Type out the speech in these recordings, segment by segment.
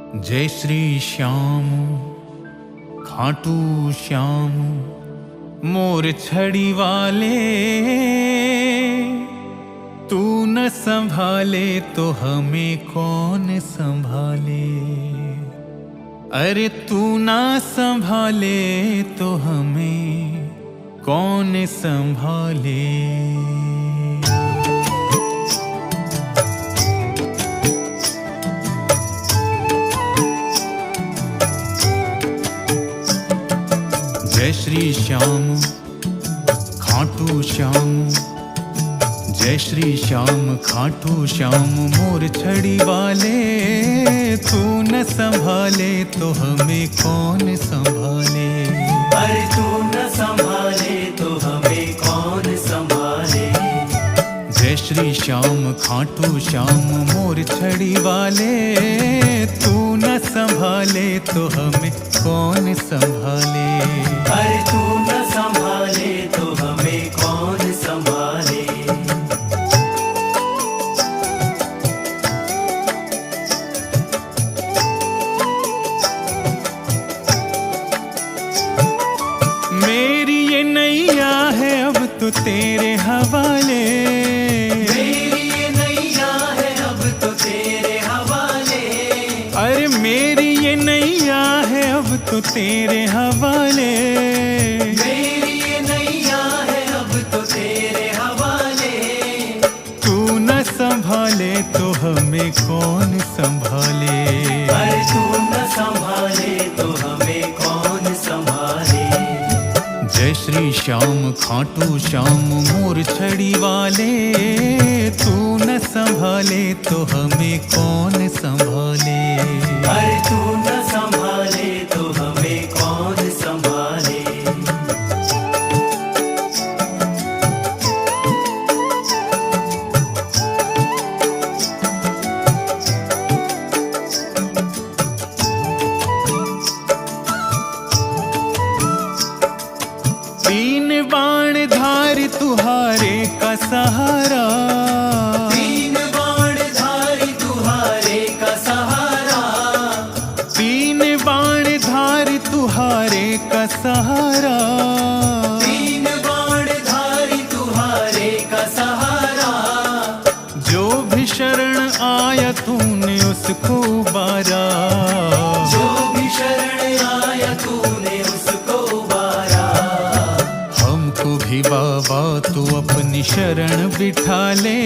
जय श्री श्याम खाटू श्याम मोर छड़ी वाले, तू न संभाले तो हमें कौन संभाले। अरे तू ना संभाले तो हमें कौन संभाले। जय श्री श्याम खाटू श्याम, जय श्री श्याम खाटू श्याम मोर छड़ी वाले, तू न संभाले तो हमें कौन संभाले। अरे तू न संभाले तो हमें कौन संभाले। जय श्री श्याम खाटू श्याम मोर छड़ी वाले, तू न संभाले तो हमें कौन संभाले। अरे तू न संभाले तो हमें कौन संभाले। मेरी ये नैया है अब तो तेरे हवाले, मेरी ये नैया है अब तो तेरे हवाले। अरे मेरी ये नैया है अब तो तेरे हवाले। मेरी ये नैया है अब तो तेरे हवाले। तू न संभाले तो हमें कौन संभाले। अरे तू न संभाले तो हमें कौन संभाले। जय श्री श्याम खाटू श्याम मोर छड़ी वाले, तू न संभाले तो हमें कौन संभाले। अरे तू न संभाले तो हमें कौन संभाले। तीन बाण धार तुहारे का सहारा, तीन बाण धारी तुहारे का सहारा। तीन बाण धार तुहारे का सहारा। तीन बाण धारी तुहारे का सहारा। जो भी शरण आया तूने उसको बारा, जो भी शरण आया तूने उसको बारा। हमको भी बाबा तू अपनी शरण बिठा ले,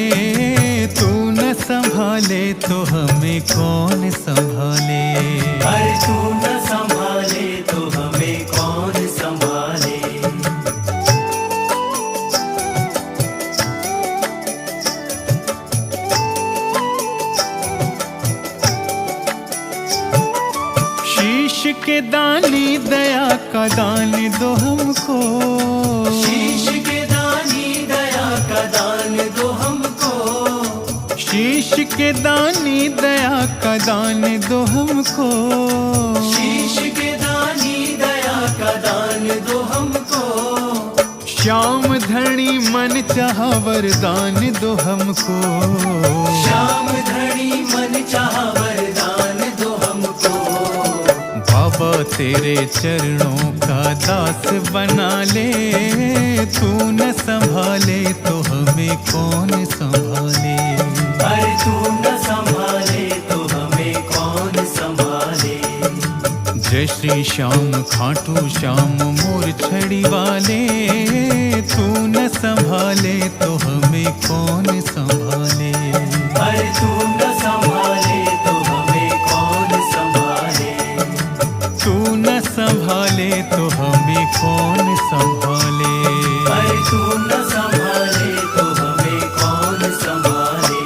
तू न संभाले तो हमें कौन संभाले। अरे तू न संभाले तो हमें कौन संभाले। शीश के दानी दया का दान दो हमको, शीश के दानी दया का दान दो हमको। शीश के दानी दया का दान दो हमको। शीश के दानी दया का दान दो हमको। श्याम धनी मन चाहा वरदान दो हमको। श्याम धनी मन चाह वरदान दो हमको। बाबा तेरे चरणों का दास बना ले, तू न संभाले तो हमें कौन संभाले। अरे तू न संभाले तो हमें कौन संभाले। जय श्री श्याम खाटू श्याम मोर छड़ी वाले, तू न संभाले तो हमें कौन संभाले। अरे तू न संभाले तो हमें कौन संभाले। तू न संभाले तो हमें कौन संभाले। अरे तू न संभाले तो हमें कौन संभाले।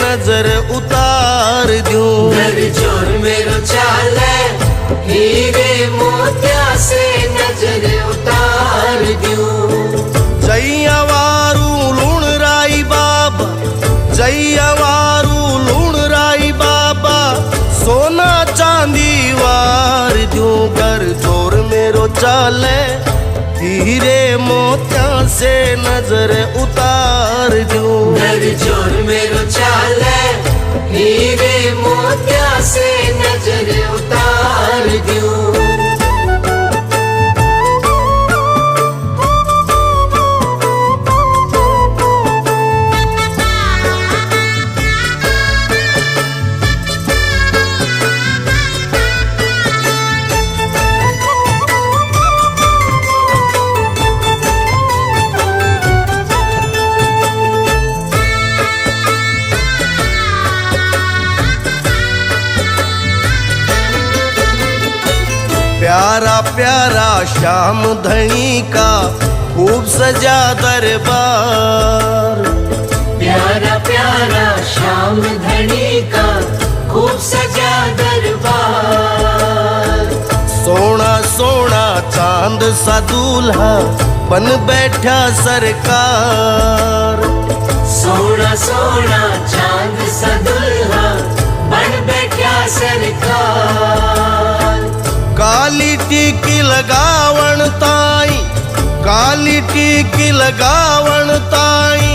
नजर उतार दूं। घर चोर मेरो चाले हीरे मोतिया से नजर उतार दूं। जैया वारू लूण राई बाबा, जैया वारू लूण राई बाबा, सोना चांदी वार दूं। घर चोर मेरो चाले हीरे मोतिया से नजर उतार दूं। घर चोर मेरो चाले हीरे मोतिया से नजर उतार दूं। प्यारा प्यारा श्याम धनी का खूब सजा दरबार। प्यारा प्यारा श्याम धनी का खूब सजा दरबार। सोना सोना चांद सा दूल्हा बन बैठा सरकार। सोना सोना चांद सा दुल्हा बन बैठा सरकार। काली टीकी लगावण ताई, काली टीकी लगावण ताई,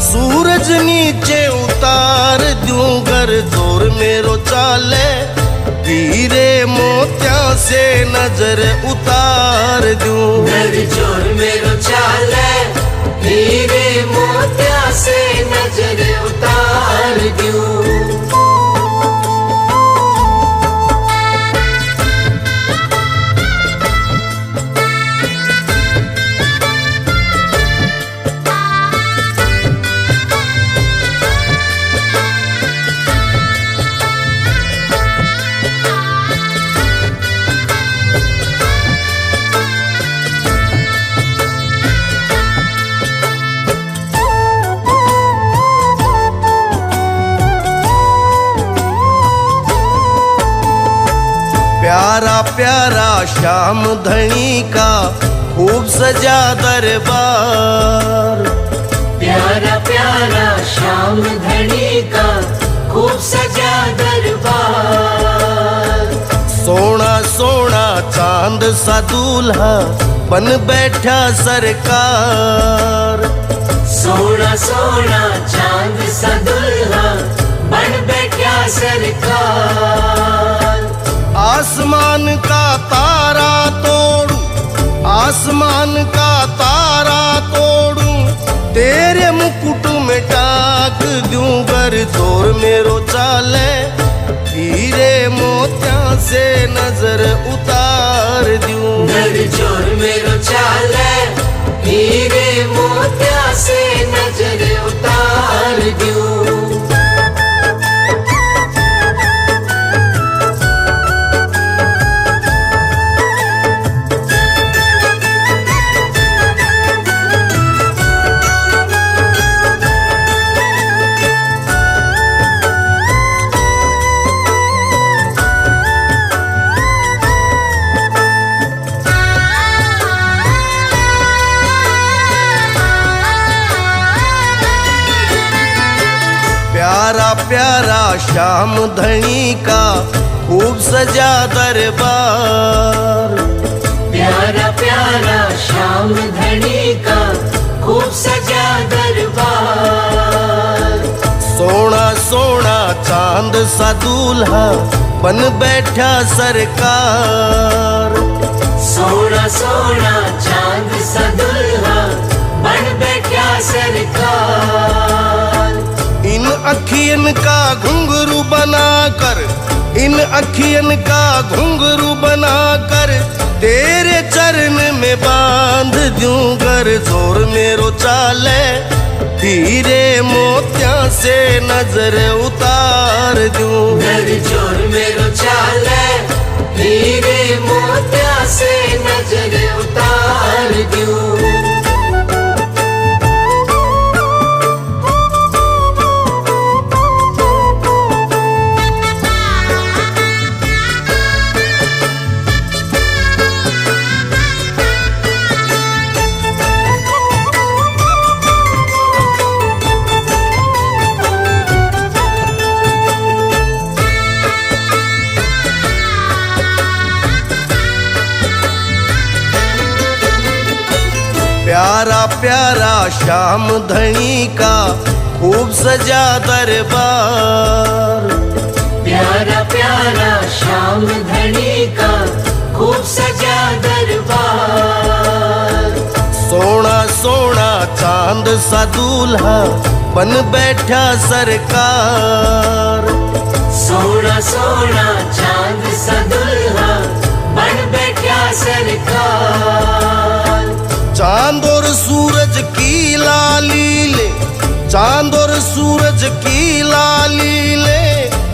सूरज नीचे उतार दूं। घर चोर मेरो चाले हीरे मोतिया से नजर उतार दूं। घर चोर मेरो चाले हीरे मोतिया से नजर उतार दूं। प्यारा प्यारा श्याम धनी का खूब सजा दरबार। प्यारा प्यारा श्याम धनी का खूब सजा दरबार। सोना सोना चांद सा दूल्हा बन बैठा सरकार। सोना सोना चांद सा दुल्हा बन बैठा सरकार। आसमान का तारा तोड़ू, आसमान का तारा तोड़ू, तेरे मुकुट में टाक दूं। घर चोर मेरो चाले हीरे मोतिया से नजर उतार दूं। घर चोर मेरो चाले हीरे मोतिया से नजर उतार दूं। प्यारा प्यारा श्याम धनी का खूब सजा दरबार। प्यारा प्यारा श्याम धनी का खूब सजा दरबार। सोना सोना चांद सा दूल्हा बन बैठा सरकार। सोना सोना चांद सा दुल्हा बन बैठा सरकार। इन अखियन का घुंघरू बनाकर, इन अखियन का घुंघरू बनाकर, तेरे चरण में बांध दूं। घर चोर मेरो चाले हीरे मोतिया से नजर उतार दूं। घर चोर मेरो चाले हीरे मोतिया से नजर उतार दूं। प्यारा प्यारा श्याम धनी का खूब सजा दरबार। प्यारा प्यारा श्याम धनी का खूब सजा दरबार। सोना सोना चांद सा दूल्हा बन बैठा सरकार। सोना सोना चांद सा दुल्हा बन बैठा सरकार। चांद और सूरज की लाली ले, चांद और सूरज की लाली ले,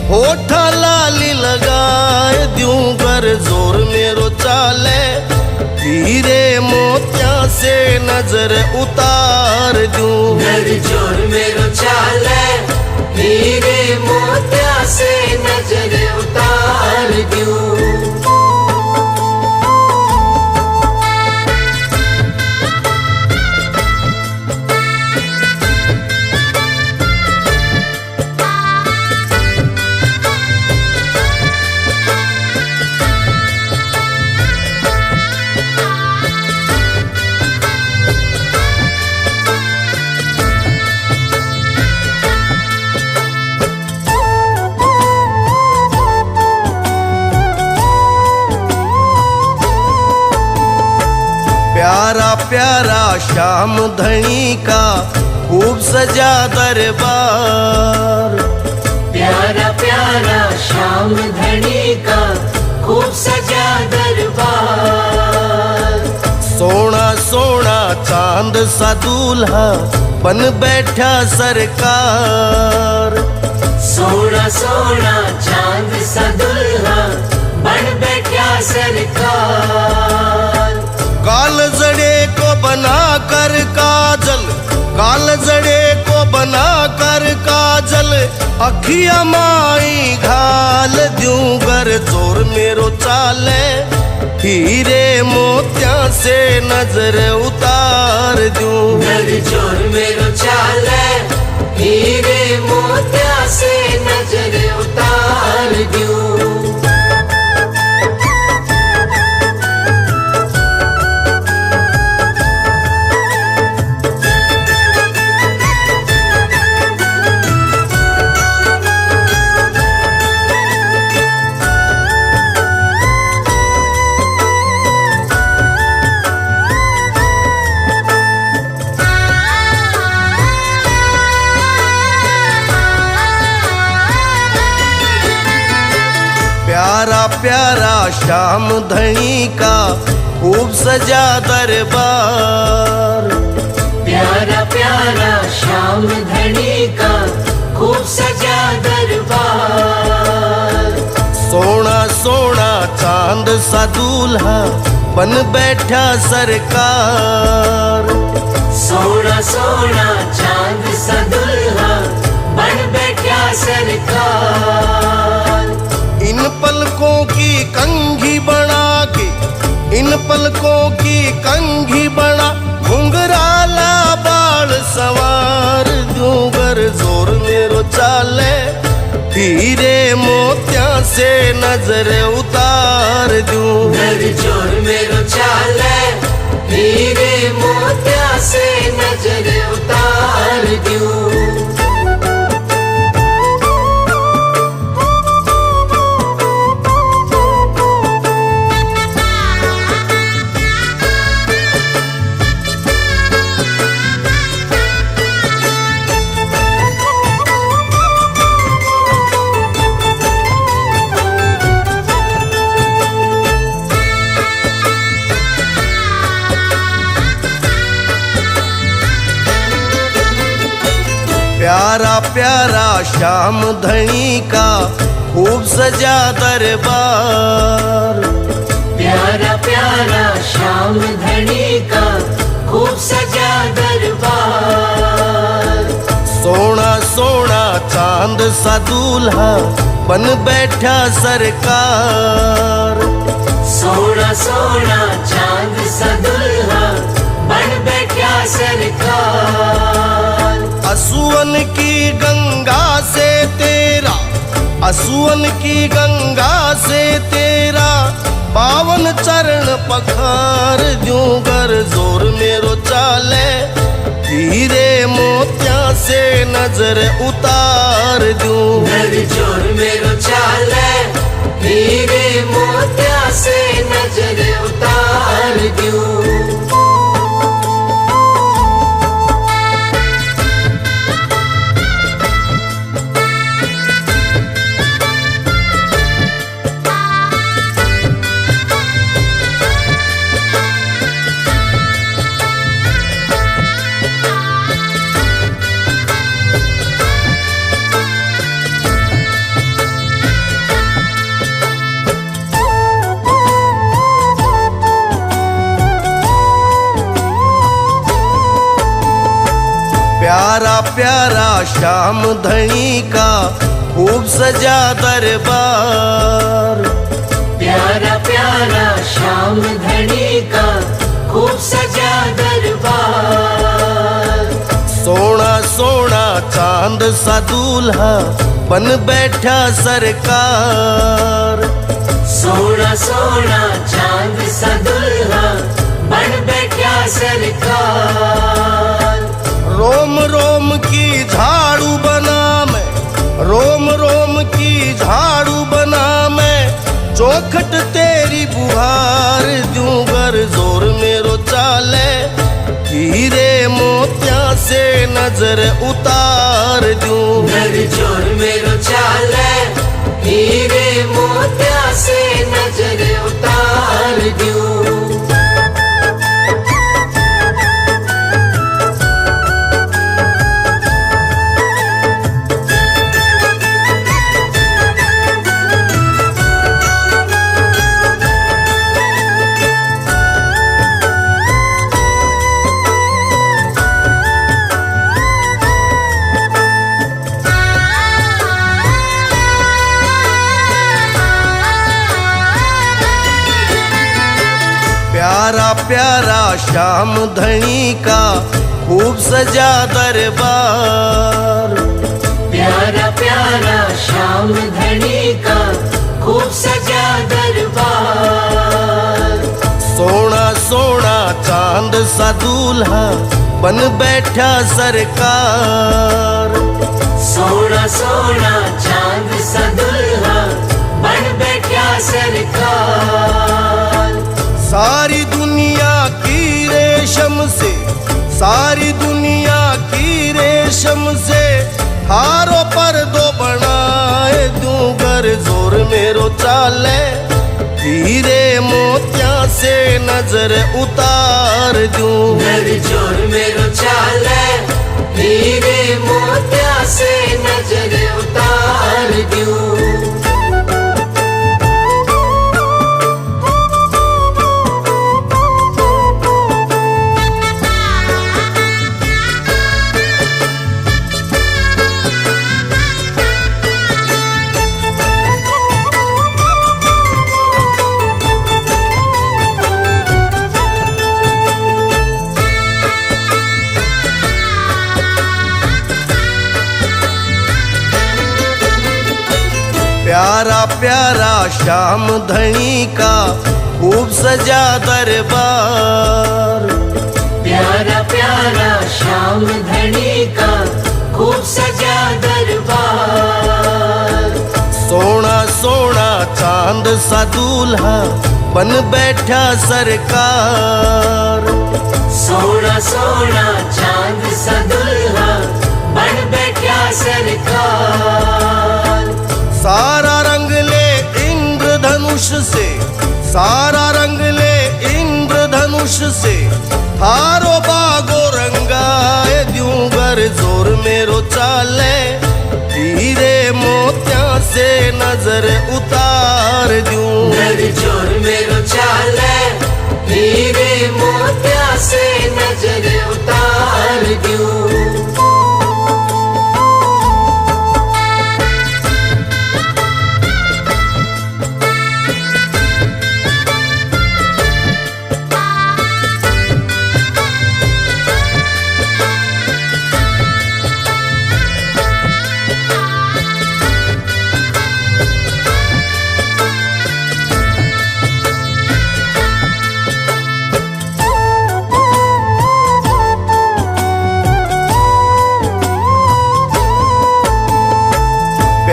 होठा लाली लगाए द्यूं कर जोर मेरो चाले। हीरे मोतिया से नजर उतार दूं, घर जोर मेरो चाले। हीरे मोतिया से नजर उतार दूं। प्यारा प्यारा श्याम धनी का खूब सजा दरबार। प्यारा प्यारा श्याम धनी का खूब सजा दरबार। सोना सोना चांद सा दूल्हा बन बैठा सरकार। सोना सोना चांद सा दुल्हा बन बैठा सरकार। काल जड़े को बना कर काजल, काल जड़े को बना कर काजल, अखिया माई घाल द्यूं घर जोर मेरो चाले। हीरे मोतिया से नजर उतार दूं, घर जोर मेरो चाले। हीरे मोतिया से नजर उतार दूं। प्यारा प्यारा श्याम धनी का खूब सजा दरबार। प्यारा प्यारा श्याम धनी का खूब सजा दरबार। सोना सोना चांद सा दूल्हा बन बैठा सरकार। सोना सोना चांद सा दुल्हा बन बैठा सरकार। इन पलकों की कंघी बना के, इन पलकों की कंघी बना, घुंघराला बाल सवार दूं घर जोर मेरो चाले। हीरे मोतिया से नजर उतार दूं, घर जोर मेरो चाले। हीरे मोतिया से नजर उतार दूं। प्यारा प्यारा श्याम धनी का खूब सजा दरबार। प्यारा प्यारा श्याम धनी का खूब सजा दरबार। सोना सोना चांद सा दूल्हा बन बैठा सरकार। सोना सोना चांद सा दुल्हा बन बैठा सरकार। असुवन की गंगा से तेरा, असुवन की गंगा से तेरा पावन चरण पखार दूं गर जोर मेरो चाले हीरे मोतिया से नजर उतार दूं घर जोर मेरो चाले हीरे मोतिया से नजर उतार दूं। प्यारा प्यारा श्याम धनी का खूब सजा दरबार प्यारा प्यारा श्याम धनी का खूब सजा दरबार सोना सोना चांद सा दूल्हा बन बैठा सरकार सोना सोना चांद सा दुल्हा बन बैठा सरकार रोम रोम की झाड़ू बना मैं रोम रोम की झाड़ू बना मैं चौखट तेरी बुहार दूं गर जोर मेरो चाले हीरे मोतिया से नजर उतार दूं घर जोर मेरो चाले हीरे मोतिया से नजर उतार दूं। प्यारा प्यारा श्याम धनी का खूब सजा दरबार प्यारा प्यारा श्याम धनी का खूब सजा दरबार सोना सोना चांद सा दूल्हा बन बैठा सरकार सोना सोना चांद सा दुल्हा बन बैठा सरकार सारी दुनिया की रेशम से सारी दुनिया की रेशम से हारों पर दो बनाए दूं गर जोर मेरो चाले हीरे मोतिया से नजर उतार दूं घर जोर मेरो चाले हीरे मोतिया से नजर उतार दूं। प्यारा प्यारा श्याम धनी का खूब सजा दरबार प्यारा प्यारा श्याम धनी का खूब सजा दरबार सोना सोना चांद सा दूल्हा बन बैठा सरकार सोना सोना चांद सा दुल्हा बन बैठा सरकार सारा रंग ले इंद्रधनुष से सारा रंग ले इंद्रधनुष से हारो बागो रंगाए दूं गर जोर मेरो चाले हीरे मोतिया से नजर उतार दूं घर जोर मेरो चाले हीरे मोतिया से नजर उतार दूं।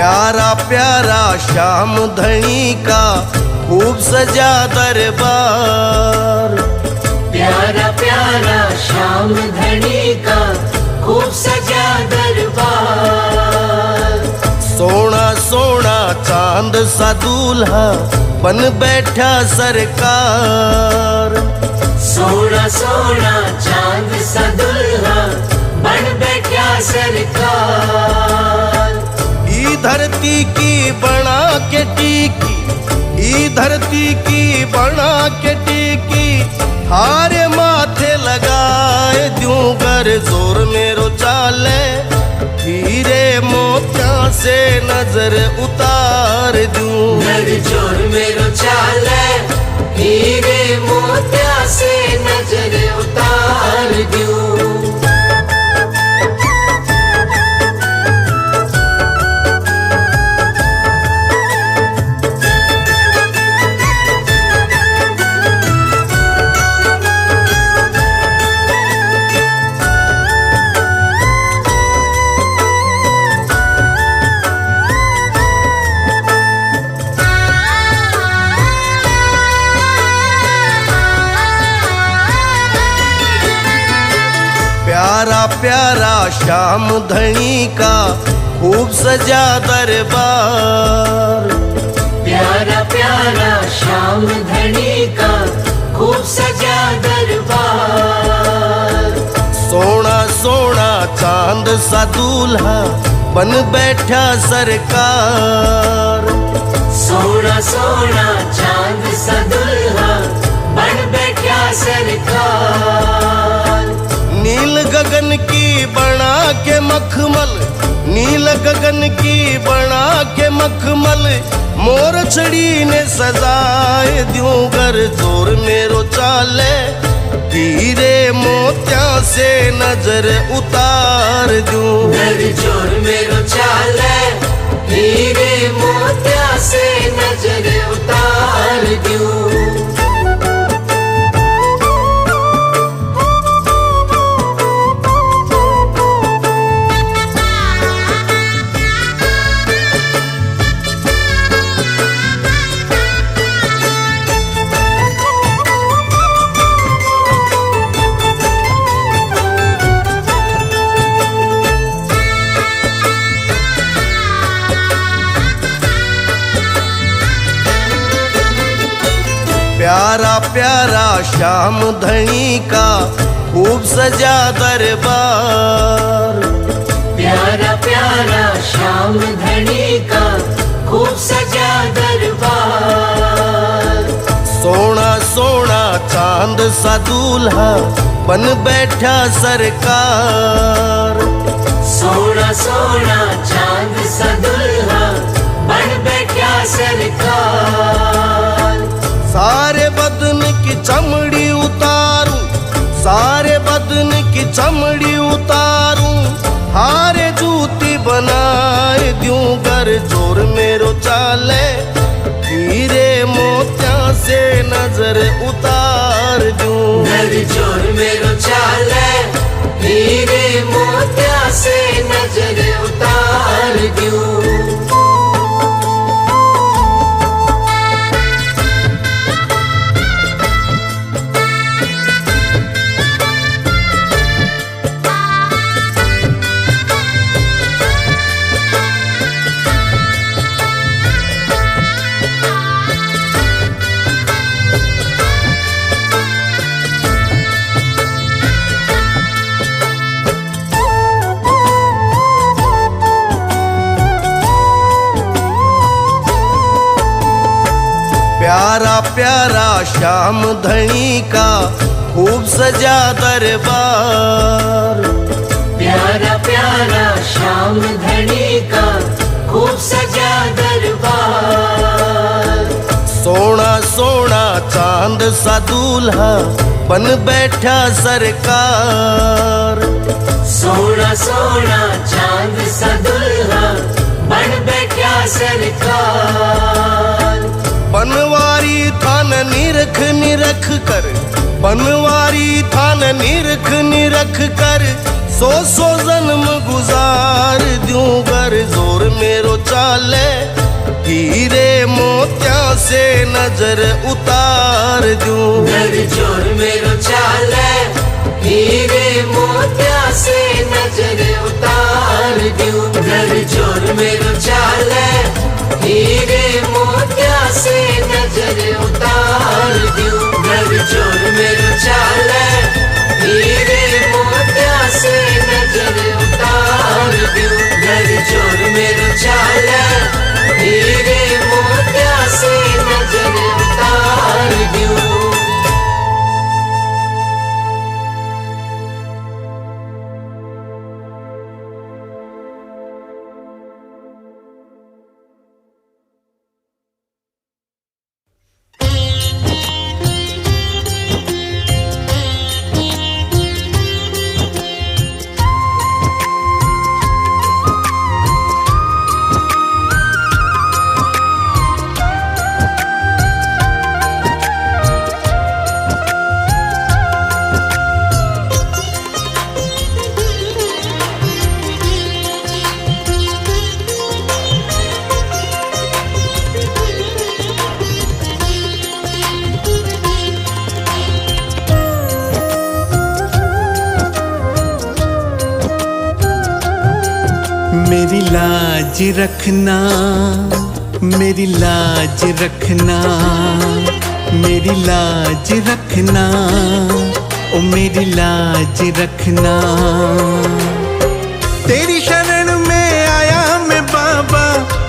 प्यारा प्यारा श्याम धनी का खूब सजा दरबार। प्यारा प्यारा श्याम धनी का खूब सजा दरबार। सोना सोना चांद सा दूल्हा बन बैठा सरकार। सोना सोना चांद सा दुल्हा बन बैठा सरकार। ई धरती की बना के टीकी, ई धरती की बना के टीकी, हारे माथे लगाए दूं कर जोर मेरो चाले। हीरे मोतिया से नजर उतार दूं, घर जोर मेरो चाले। हीरे मोतिया से नजर उतार दूं। प्यारा प्यारा श्याम धनी का खूब सजा दरबार। प्यारा प्यारा श्याम धनी का खूब सजा दरबार। सोना सोना चांद सा दूल्हा बन बैठा सरकार। सोना सोना चांद सा दुल्हा बन बैठा सरकार। नील गगन की बना के मखमल, नील गगन की बना के मखमल, मोर छड़ी ने सजाए दूं घर जोर मेरो चाले। हीरे मोतिया से नजर उतार दूं, घर जोर मेरो चाले। हीरे मोतिया से नजर उतार दूं। प्यारा प्यारा श्याम धनी का खूब सजा दरबार। प्यारा प्यारा श्याम धनी का खूब सजा दरबार। सोना सोना चांद सा दूल्हा बन बैठा सरकार। सोना सोना चांद सा दुल्हा बन बैठा सरकार। सारे बदन की चमड़ी उतारूं, सारे बदन की चमड़ी उतारूं, हारे जूती बनाए दूं घर जोर मेरो चाले। हीरे मोतिया से नजर उतार दूं, घर जोर मेरो चाले। हीरे मोतिया से नजर उतार दूं। प्यारा प्यारा श्याम धनी का खूब सजा दरबार। प्यारा प्यारा श्याम धनी का खूब सजा दरबार। सोना सोना चांद सा दूल्हा बन बैठा सरकार। सोना सोना चांद सा दुल्हा बन बैठा सरकार। बनवारी थान निरख निरख कर, बनवारी थान निरख निरख कर, 100 जन्म गुजार दूं घर जोर मेरो चाले, हीरे मोतिया से नजर उतार दूं। घर चोर मेरो चाले, हीरे मोतिया से नजर उतार दूं। घर चोर मेरो चाले, हीरे मोतिया से नजर उतार दूं। घर चोर मेरो चाले, हीरे मोतिया से नजर उतार दूं। घर चोर मेरो चाले, हीरे मोतिया से नजर उतार दूं। मेरी लाज रखना, मेरी लाज रखना, मेरी लाज रखना, ओ मेरी लाज रखना। तेरी शरण में आया मैं बाबा,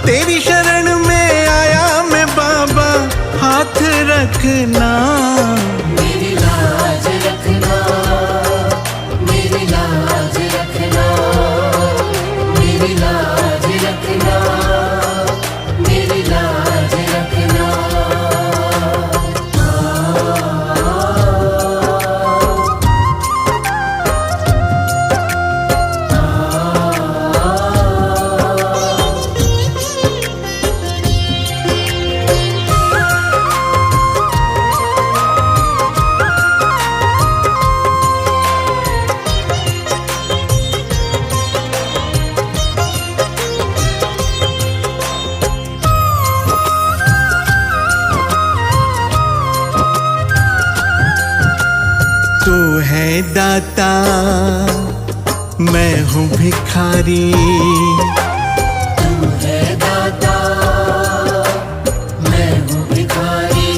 तेरी शरण में आया मैं बाबा, हाथ रखना। मेरी लाज रखना, मेरी लाज रखना, मेरी लाज रखना, मेरी लाज रखना। तू है दाता, मैं हूँ भिखारी। तू है दाता, मैं हूँ भिखारी।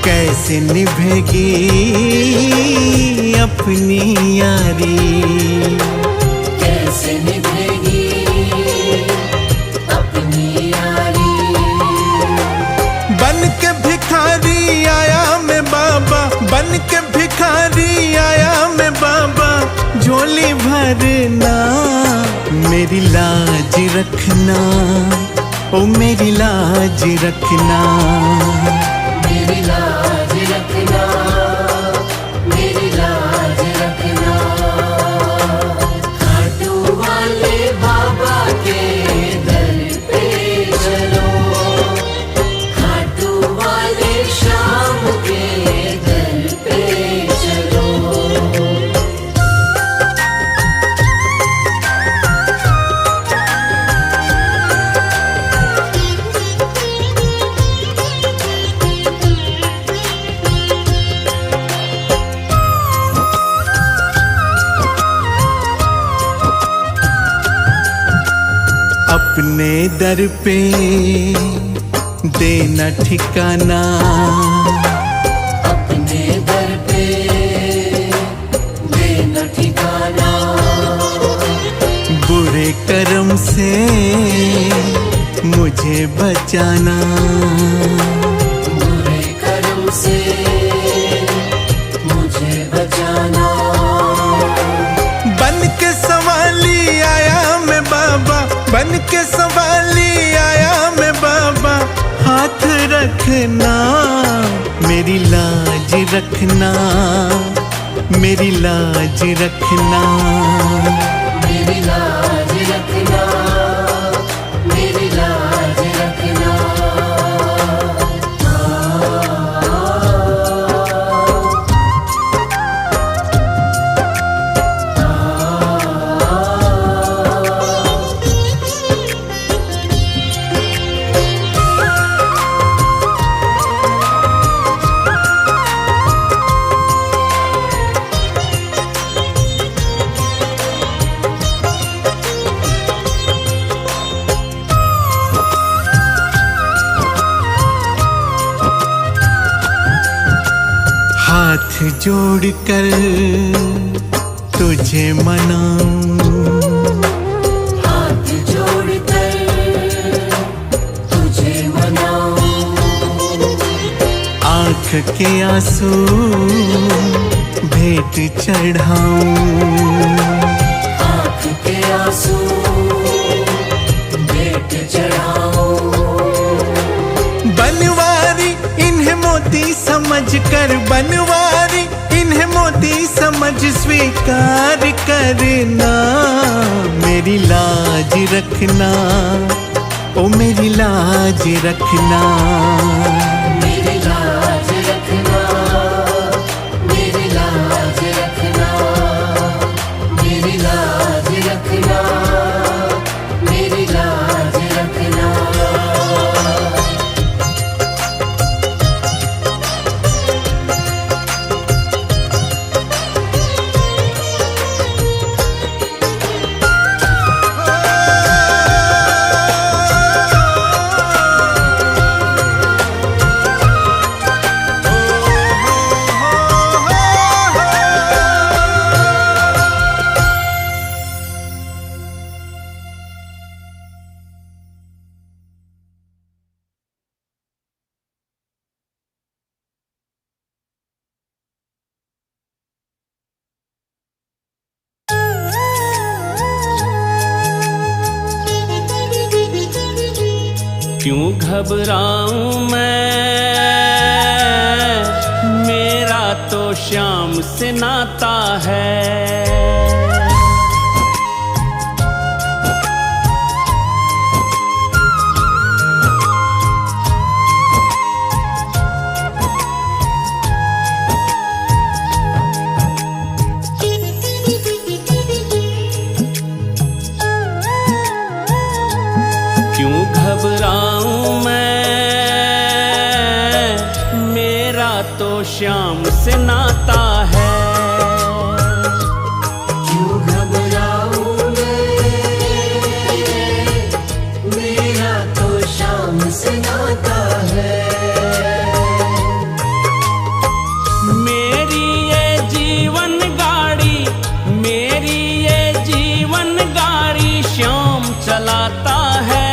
कैसे निभेगी अपनी यारी, कैसे निभेगी अपनी यारी। बन के भिखारी आया मैं बाबा, बन के भिखारी आया मैं बाबा, झोली भरना। मेरी लाज रखना, ओ मेरी लाज रखना। मेरी लाज रखना, मेरी लाज रखना। खाटू वाले बाबा के दर पे चलो, खाटू वाले शाम के दर पे चलो। अपने दर पे देना ठिकाना, अपने दर पे देना ठिकाना। बुरे कर्म से मुझे बचाना। बुरे कर्म से मुझे बचाना। बन के सवाली आया मैं बाबा, बन के सवाली आया मैं बाबा, हाथ रखना। मेरी लाज रखना, मेरी लाज रखना। मेरी लाज रखना, मेरी लाज रखना। जोड़कर तुझे मनाऊं, हाथ जोड़कर तुझे मनाऊं, आँख के आंसू भेंट चढ़ाऊं, आँख के आंसू भेंट चढ़ाऊं। बनवारी इन्हें मोती समझकर, बनवारी इन्हें मोती समझ स्वीकार करना, मेरी लाज रखना, ओ मेरी लाज रखना, मेरी लाज रखना, मेरी लाज रखना, मेरी लाज रखना, मेरी लाज रखना। क्यों घबराऊं मैं, मेरा तो श्याम से नाता है। क्यों घबराऊं मैं, मेरा तो श्याम से नाता है। क्यों घबराऊं मैं, मेरा तो श्याम से नाता है। मेरी ये जीवन गाड़ी, मेरी ये जीवन गाड़ी श्याम चलाता है,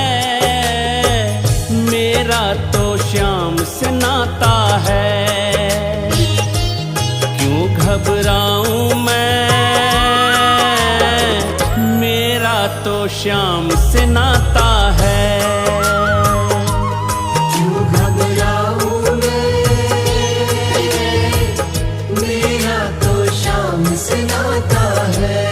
मेरा तो श्याम से नाता है। क्यों घबराऊं मैं, मेरा तो श्याम से नाता है। क्यों घबराऊं मैं, मेरा तो श्याम से नाता है।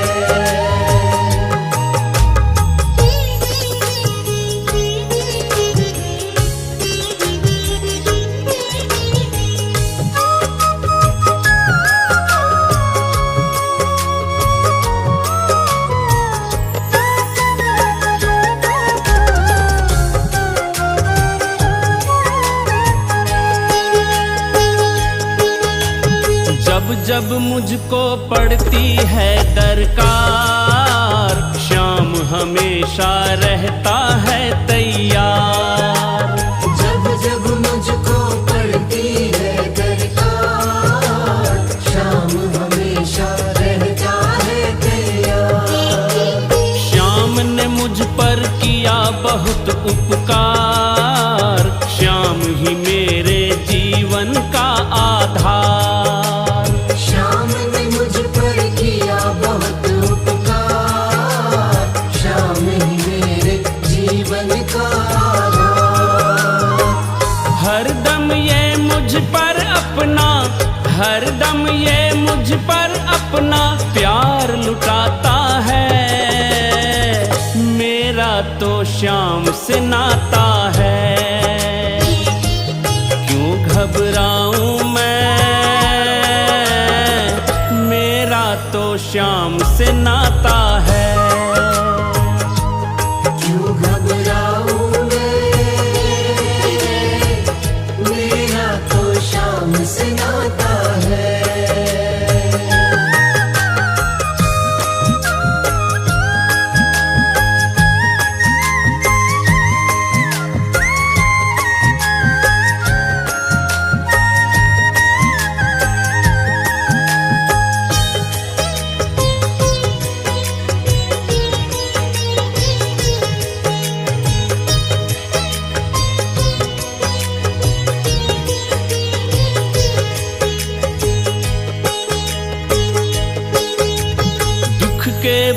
जब जब मुझको पड़ती है दरकार, श्याम हमेशा रहता है तैयार। जब जब मुझको पड़ती है दरकार, श्याम हमेशा रहता है तैयार। श्याम ने मुझ पर किया बहुत उपकार, श्याम ही मेरे जीवन का आधार। श्याम ने मुझ पर किया बहुत उपकार, श्याम ही मेरे जीवन का आधार। हरदम ये मुझ पर अपना, हरदम ये मुझ पर अपना प्यार लुटाता है, मेरा तो श्याम से नाता है। क्यों घबराऊं मैं, मेरा तो श्याम से नाता है। क्यों घबराऊं मैं, मेरा तो श्याम से नाता है।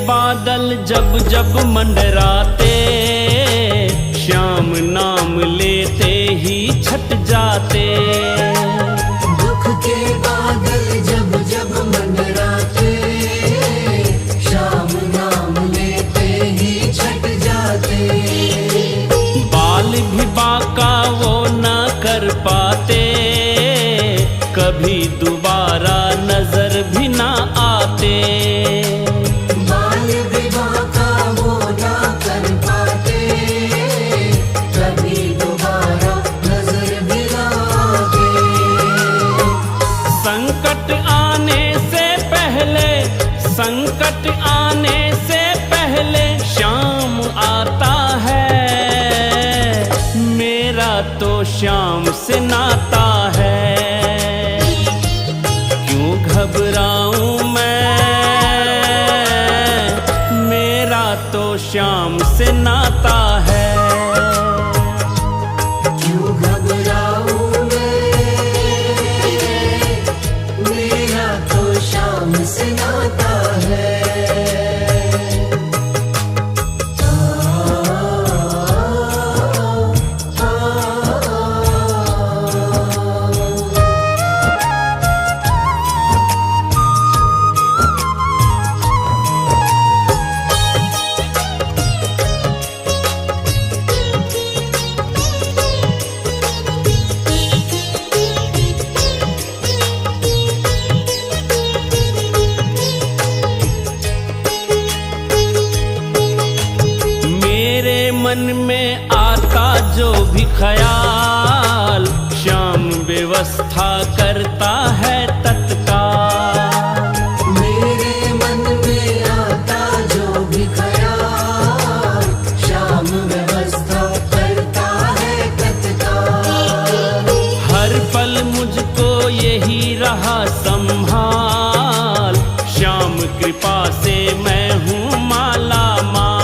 बादल जब जब मंडराते, श्याम नाम लेते ही छट जाते। दुख के बादल जब जब मंडराते, श्याम नाम लेते ही छट जाते। बाल भी बाका वो न कर पाते, कभी दोबारा नजर भी ना आते। बाल विवाह का वो ना कर पाते, कभी दोबारा नजर भी ना आते। संकट आने से पहले, संकट आने से पहले श्याम आता है। मेरा तो श्याम से नाता है, क्यों घबराऊं मैं, मेरा तो श्याम से नाता है। क्यों घबराऊं मैं, मेरा तो श्याम से नाता है। मन में आता जो भी ख्याल, श्याम व्यवस्था करता है तत्काल। मेरे मन में आता जो भी ख्याल, श्याम व्यवस्था करता है तत्काल। हर पल मुझको यही रहा संभाल, श्याम कृपा से मैं हूँ माला माल।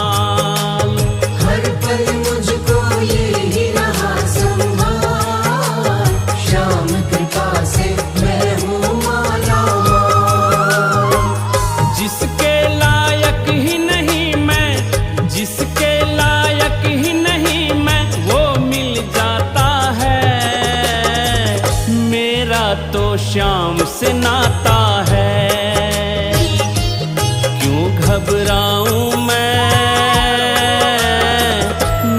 तो श्याम से नाता है, क्यों घबराऊं मैं,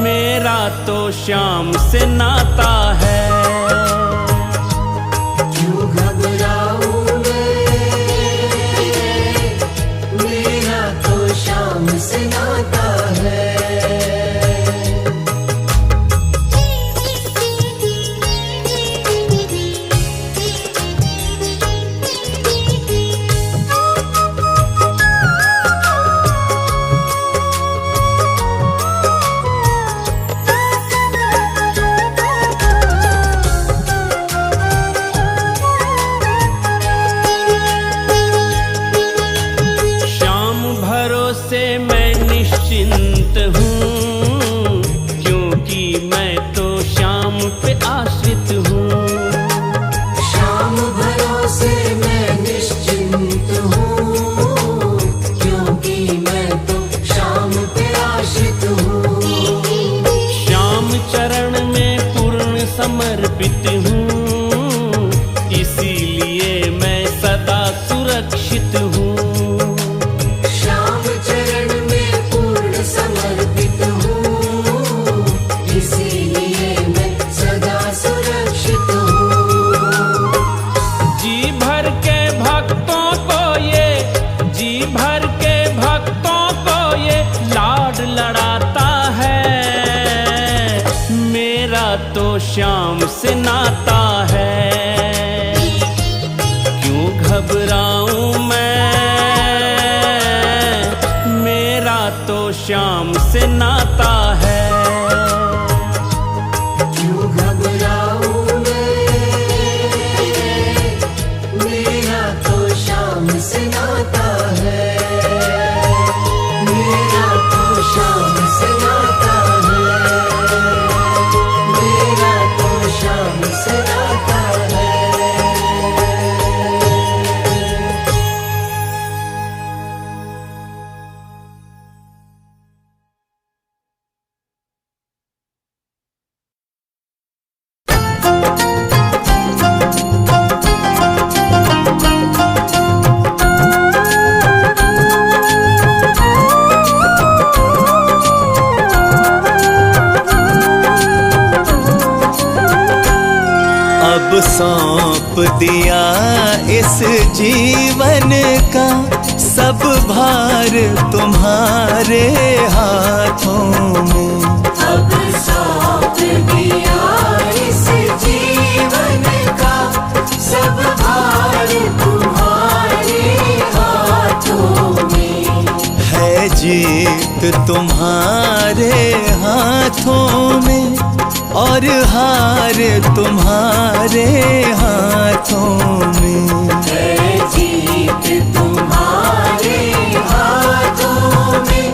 मेरा तो श्याम से नाता है। क्यों घबराऊं मैं, मेरा तो श्याम से नाता है। से मैं निश्चिंत हूँ, क्योंकि मैं तो श्याम पे आश्रित हूँ। श्याम भरोसे मैं निश्चिंत हूँ, क्योंकि मैं तो श्याम पे आश्रित हूँ। श्याम चरण में पूर्ण समर्पित हूँ, इसीलिए मैं सदा सुरक्षित हूँ। समर्पित हूँ, इसीलिए मैं सदा सुरक्षित हूँ। जी भर के भक्तों को ये, जी भर के भक्तों को ये लाड लड़ाता है। मेरा तो श्याम से नाता है, क्यों घबराऊं मैं, मेरा तो श्याम से नाता है। क्यों घबराऊं मैं, मेरा तो श्याम से नाता है। मेरा तो श्याम से नाता है, मेरा तो श्याम से नाता है। सौंप दिया इस जीवन का सब भार तुम्हारे हाथों में। अब सौंप दिया इस जीवन का सब भार तुम्हारे हाथों में। है जीत तुम्हारे हाथों में और हार तुम्हारे हाथों में। है जीत तुम्हारे हाथों में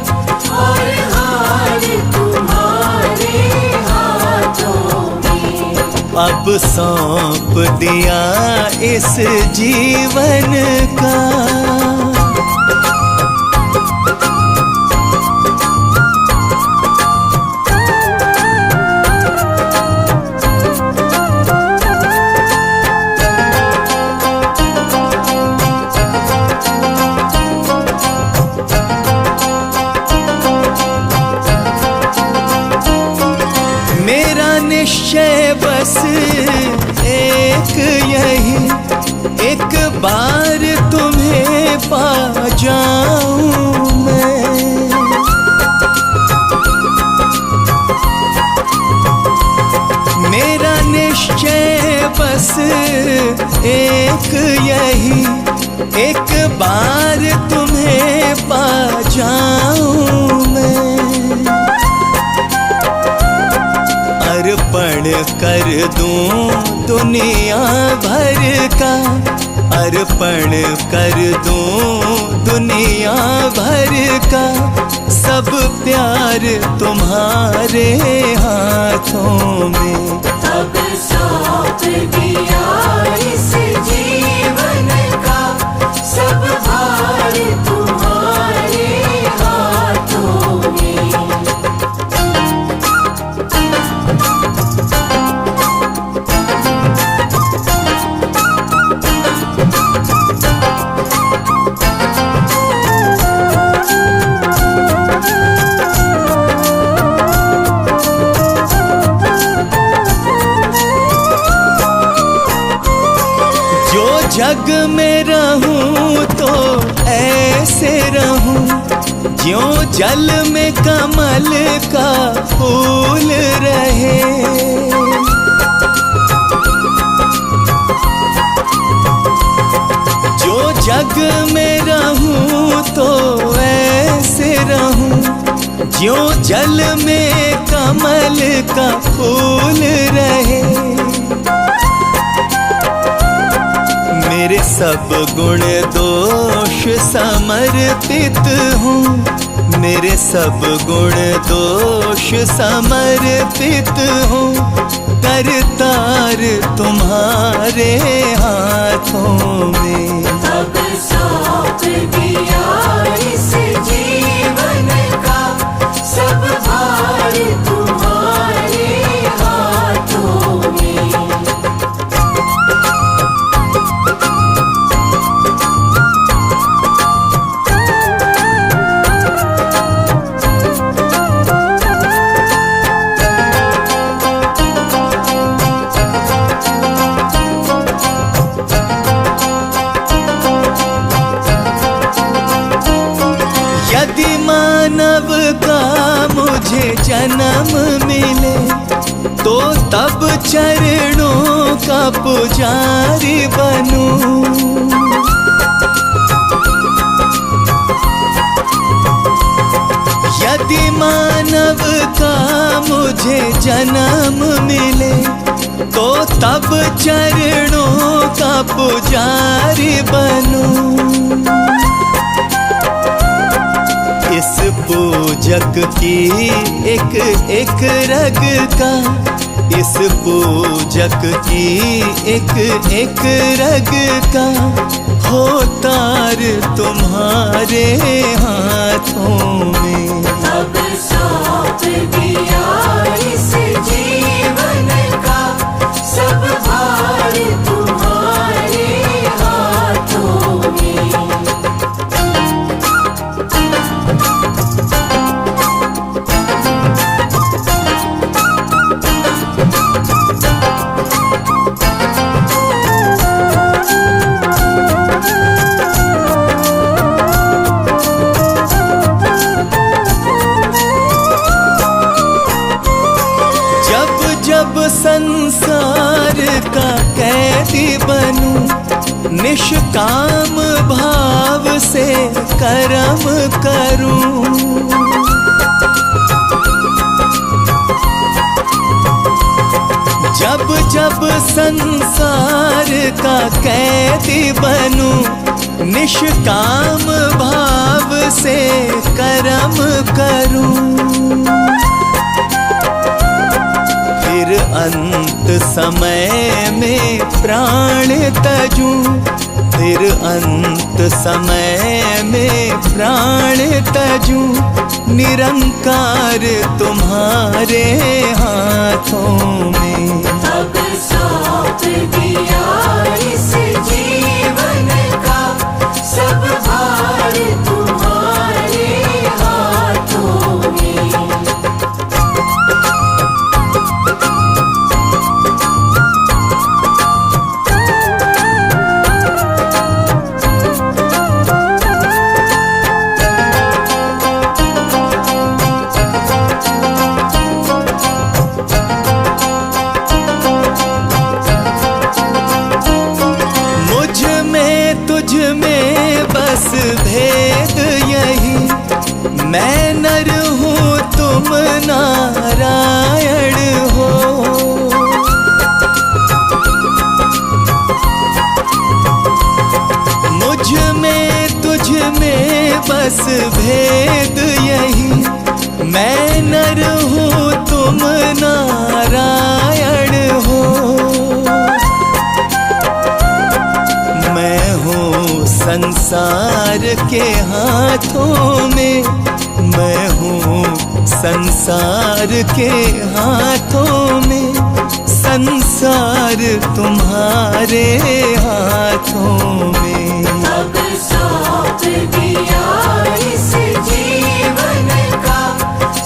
और हार तुम्हारे हाथों में। अब सौंप दिया इस जीवन का। निश्चय बस एक यही, एक बार तुम्हें पा जाऊं मैं। मेरा निश्चय बस एक यही, एक बार तुम्हें पा जाऊं मैं। अर्पण कर दूं दुनिया भर का, अर्पण कर दूं दुनिया भर का सब प्यार तुम्हारे हाथों में। अब सौंप दिया इस जीवन का सब भार तुम्हारे हाथों में। जग में रहूं तो ऐसे रहूं ज्यों जल में कमल का फूल रहे। जो जग में रहूं तो ऐसे रहूं ज्यों जल में कमल का फूल रहे। मेरे सब गुण दोष समर्पित हूँ, मेरे सब गुण दोष समर्पित हूँ। करतार तुम्हारे हाथों में। अब सौंप दिया इस जीवन का सब भार तुम्हारे हाथों में। यदि मानव का मुझे जन्म मिले तो तब चरणों का पुजारी बनूं। यदि मानव का मुझे जन्म मिले तो तब चरणों का पुजारी बनूं। इस पूजक की एक एक रग का, इस पूजक की एक एक रग का हो तार तुम्हारे हाथों में। अब सौंप दिया इस जीवन का सब भार तुम्हारे हाथों में। संसार का कैदी बनूं, निष्काम भाव से कर्म करूं। जब जब संसार का कैदी बनूं, निष्काम भाव से कर्म करूं। फिर अंत समय में प्राण तजूं, फिर अंत समय में प्राण तजूं। निरंकार तुम्हारे हाथों में। अब सौंप दिया इस जीवन का सब भार तुम्हारे हाथों में। भेद यही, मैं नर हूँ तुम नारायण हो। मुझ में तुझ में बस भेद यही, मैं नर हूँ तुम नारायण हो। मैं हूँ संसार के हाथों में, मैं हूँ संसार के हाथों में। संसार तुम्हारे हाथों में। अब सौंप दिया इस जीवन का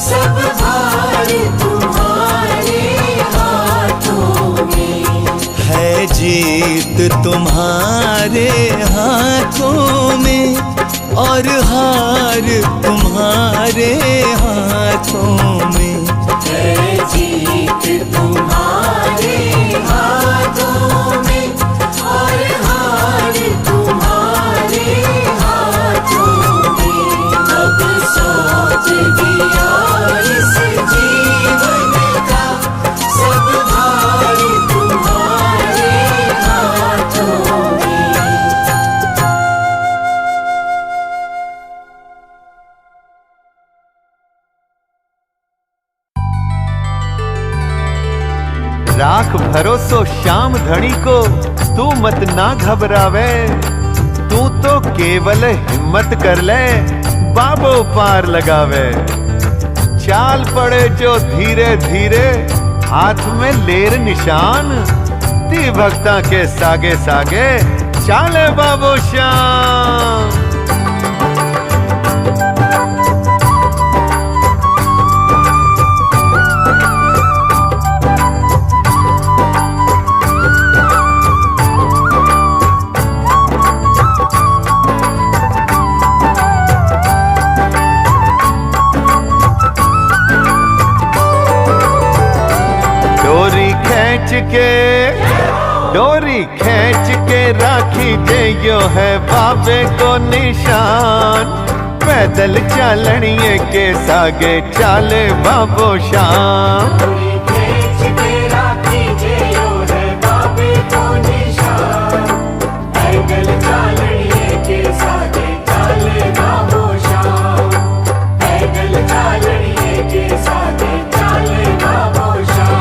सब भार तुम्हारे हाथों में। है जीत तुम्हारे हाथों में और हार तुम्हारे हाथों में। है जीत तुम्हारे हाथों में और हार तुम्हारे हाथों में। अब सौंप दिया इस जीवन का सब भार तुम्हारे हाथों में। राख भरोसो श्याम धनी को, तू मत ना घबरावे। तू तो केवल हिम्मत कर ले, बाबो पार लगावे। चाल पड़े जो धीरे धीरे, हाथ में लेर निशान। ती भक्ता के सागे सागे, चाले बाबो श्याम। डोरी खींच के राखी जे यो है बाबे को निशान। पैदल चलनिए के सागे चाले बाबो श्याम। डोरी खींच के राखी जे यो है बाबे को निशान। पैदल चलनिए के सागे चाले बाबो श्याम। पैदल चलनिए के सागे चाले बाबो श्याम।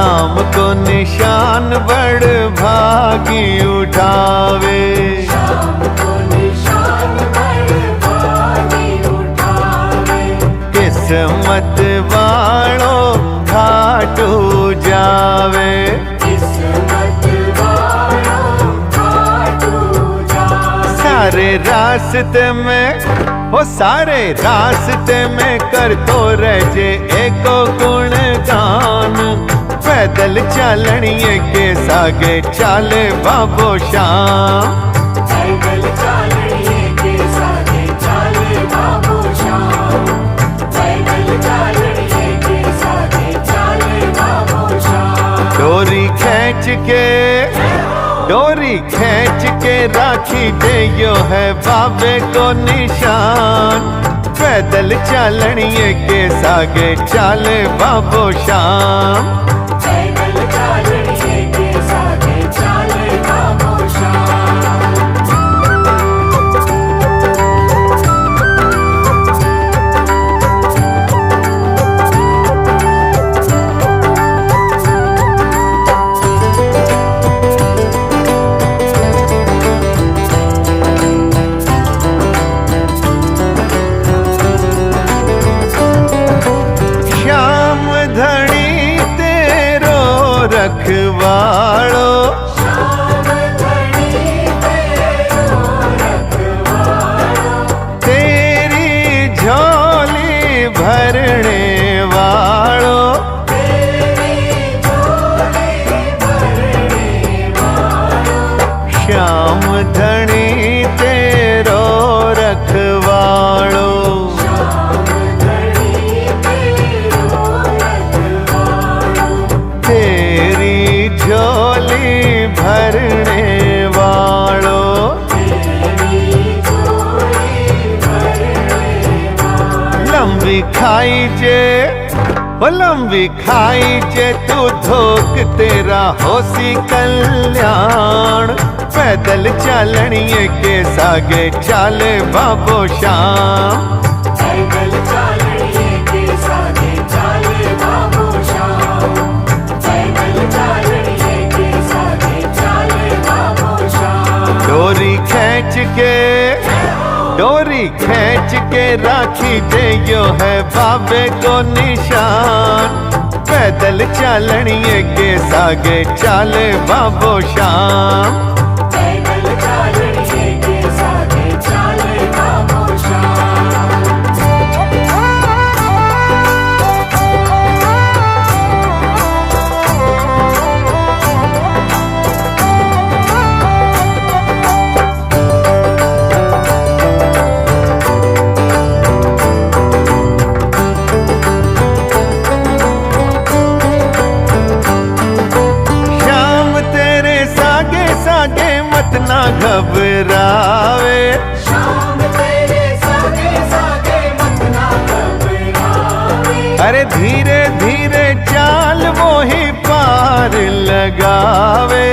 शाम को निशान बड़ भागी उठावे। शाम को निशान बड़ भागी उठावे। किस्मत वालों घाटू जावे। किस्मत वालों घाटू जावे। सारे रास्ते में वो सारे रास्ते में कर तो रहे एको गुण गान। पैदल चालनिए के सागे चाले बाबो श्याम। पैदल चालनिए के सागे चाले बाबो श्याम। पैदल चालनिए के सागे चाले बाबो श्याम। डोरी खींच के राखी दे यो है बाबे को निशान। पैदल चालनिए के सागे चाले बाबो श्याम। पैदल चालनिए के सागे चाले बाबो श्याम। रखवाड़ो श्याम धनी तेरो रखवाड़ो। तेरी झोली भरने वालो। तेरी झोली भरने वालो। श्याम धनी तेरो रखवाड़ो। श्याम धनी तेरो रखवाड़ो। तेरी झोली भरने वालो। तेरी झोली भरने वालो। लंबी खाई जे तू धोक तेरा होसी कल्याण। पैदल चालनिए के सागे चाले बाबो श्याम। पैदल चालनिए के सागे चाले बाबो श्याम। पैदल चालनिए के सागे चाले बाबो श्याम। डोरी खींच के राखी दे यो है बाबे को निशान। पैदल चालनिए के सागे चाले बाबो श्याम। पैदल चालनिए के सागे चाले बाबो श्याम। मत ना घबरावे। शाम तेरे सागे सागे मत ना घबरावे। अरे धीरे धीरे चाल वो ही पार लगावे।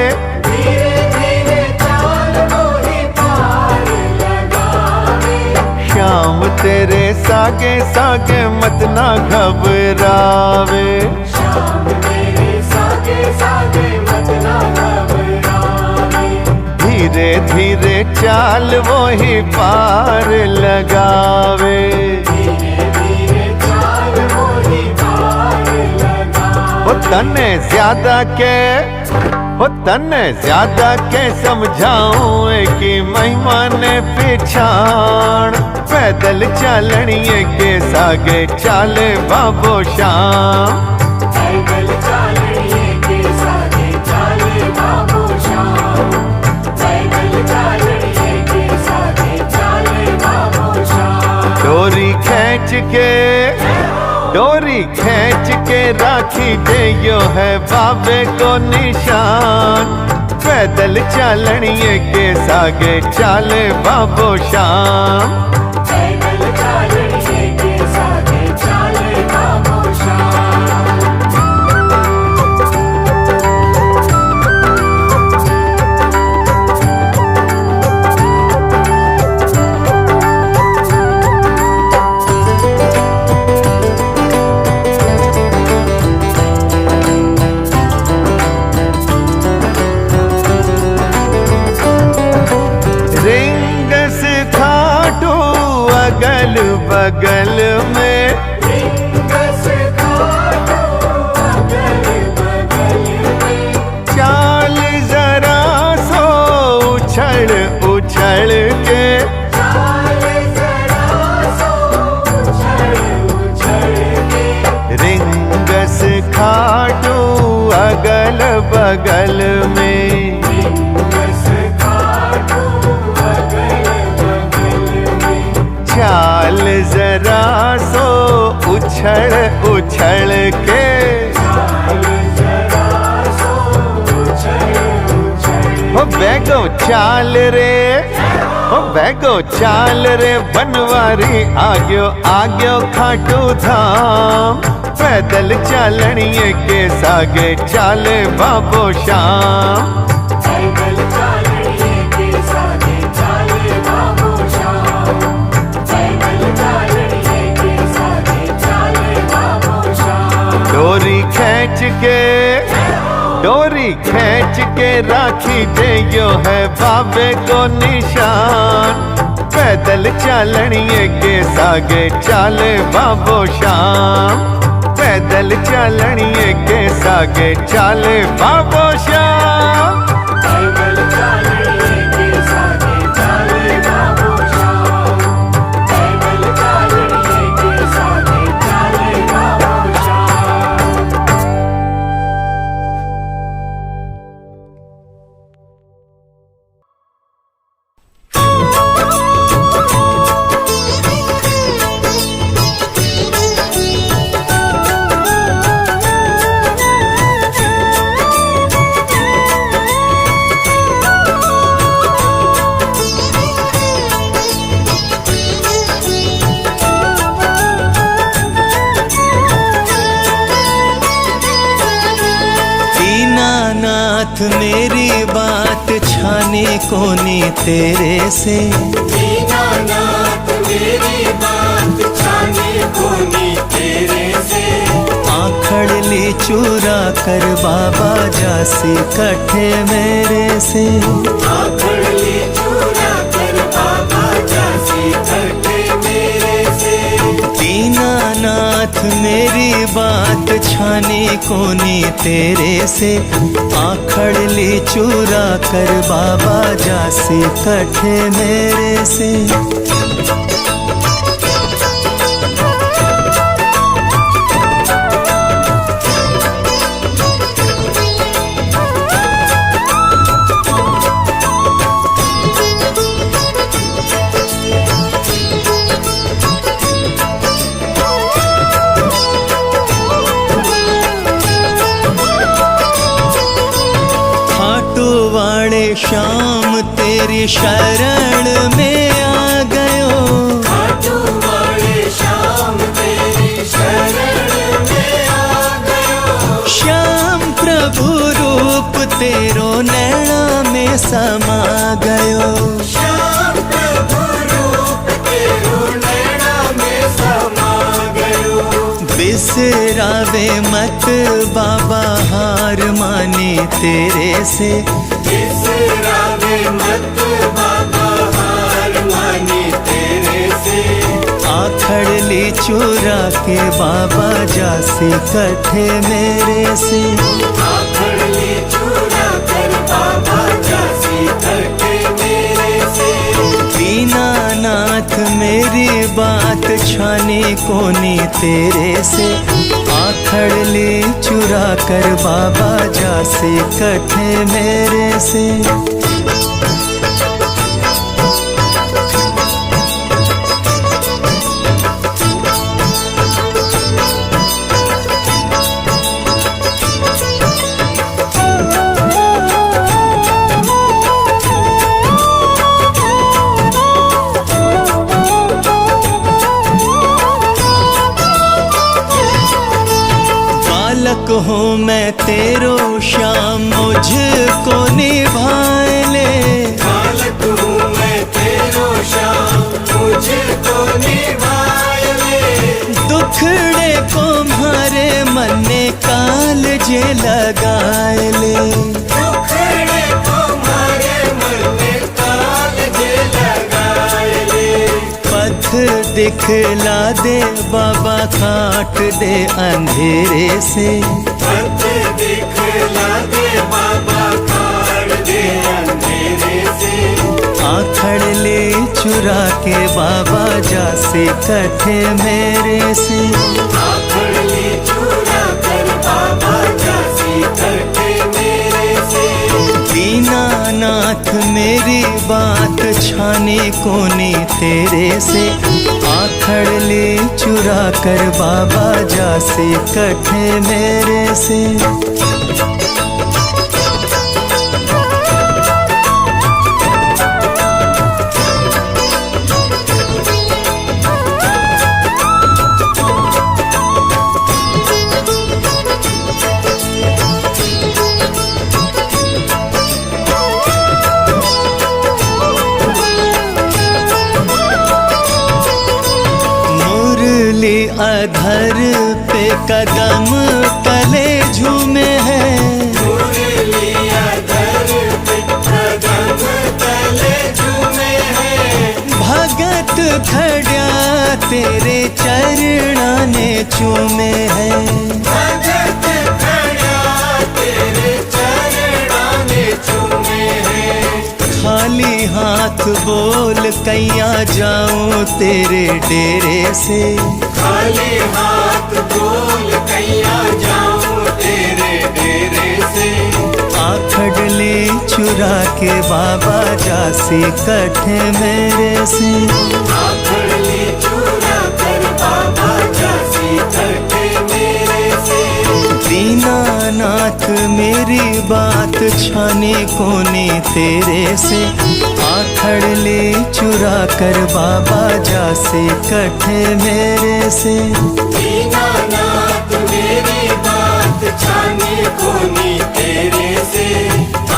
धीरे धीरे चाल वो ही पार लगावे। श्याम तेरे सागे सागे मत ना घबरावे। श्याम तेरे सागे सागे मत ना घबरावे। धीरे धीरे चाल वो ही पार लगावे। धीरे धीरे चाल वो ही पार लगावे। वो तन्ने ज्यादा के समझाऊं कि महिमा ने पिछाण। पैदल चालनिए के सागे चाले बाबो श्याम। पैदल चालनिए के सागे चाले बाबो श्याम। पैदल चालनिए के सागे चाले बाबो श्याम। डोरी खींच के राखी दे यो है बाबे को निशान। पैदल चालनिए के सागे चाले बाबो श्याम। पैदल चालनिए के सागे चाले बाबो श्याम। खाटू अगल बगल में। चाल जरा सो उछल उछल के, हो बैगो चाल रे, हो बैगो चाल रे बनवारी आग्यो आग्यो खाटू धाम। पैदल चालनिए के सागे चाले बाबो श्याम। पैदल चालनिए के सागे चाले बाबो श्याम। पैदल चालनिए के सागे चाले बाबो श्याम। डोरी खींच के राखी दे यो है बाबे को निशान। पैदल चालनिए के सागे चाले बाबो श्याम। पैदल चालनिए के सागे चाले बाबो श्याम। पैदल चालनिए के सागे चाले बाबो श्याम। पैदल चालनिए के सागे चाले बाबो श्याम। दीनानाथ मेरी बात छाने कोनी तेरे से। दीनानाथ मेरी बात छाने कोनी तेरे से। आखड़ ली चुरा कर बाबा जासी कट्ठे मेरे से। आखड़ ली चुरा कर बाबा जासी कट्ठे मेरे से। दीनानाथ मेरी बात छाने कोनी तेरे से। आखड़ ली चुरा कर बाबा जासी कट्ठे मेरे से। श्याम तेरी शरण में आ गयो। खाटू वाले श्याम तेरी शरण में आ गयो। श्याम प्रभु रूप तेरो नैना में समा गयो। श्याम प्रभु रूप तेरो नैना में समा गयो। बिसरावे मत बाबा हार माने तेरे से। बिसरावे मत बाबा हार माने तेरे से। आखड़ ली चुरा के बाबा जासी कट्ठे मेरे से। आखड़ ली चुरा कर बाबा जासी कट्ठे मेरे से। दीनानाथ मेरी बात छाने कोनी तेरे से। आखड़ ली चुरा कर बाबा जासी कट्ठे मेरे से। बालक हूँ मैं तेरो श्याम मुझको निभाए ले। बालक हूँ मैं तेरो श्याम मुझको निभाए ले। दुखड़े को मारे मन्ने काल जे लगाए ले। दुखड़े को मारे मन्ने काल जे लगाए ले। पथ दिखला दे बाबा काट दे अंधेरे से। पथ दिखला दे बाबा काट दे अंधेरे से। आखड़ ले चुरा के बाबा जासे कट्ठे मेरे से। आखड़ ले चुरा कर बाबा बात छाने कोने तेरे से, आखड़ ले चुरा कर बाबा जासे कठे मेरे से। अधर पे कदम तले झूमे हैं, मुरली अधर पे कदम तले झूमे हैं। भगत खड़ा तेरे चरणाने चूमे हैं, भगत खड़ा तेरे चरणाने चूमे हैं। खाली हाथ बोल कैया जाऊं तेरे डेरे से, खाली हाथ बोल कैया जाऊं तेरे डेरे से। आखड़ ले चुरा के बाबा जासी कठे मेरे से, आखड़ ले चुरा कर बाबा जासी कठे मेरे से। दीनानाथ मेरी बात छाने कोने तेरे से, आखड़ ले चुरा कर बाबा जासे कठे मेरे से। दीनानाथ मेरी बात छाने कोने तेरे से,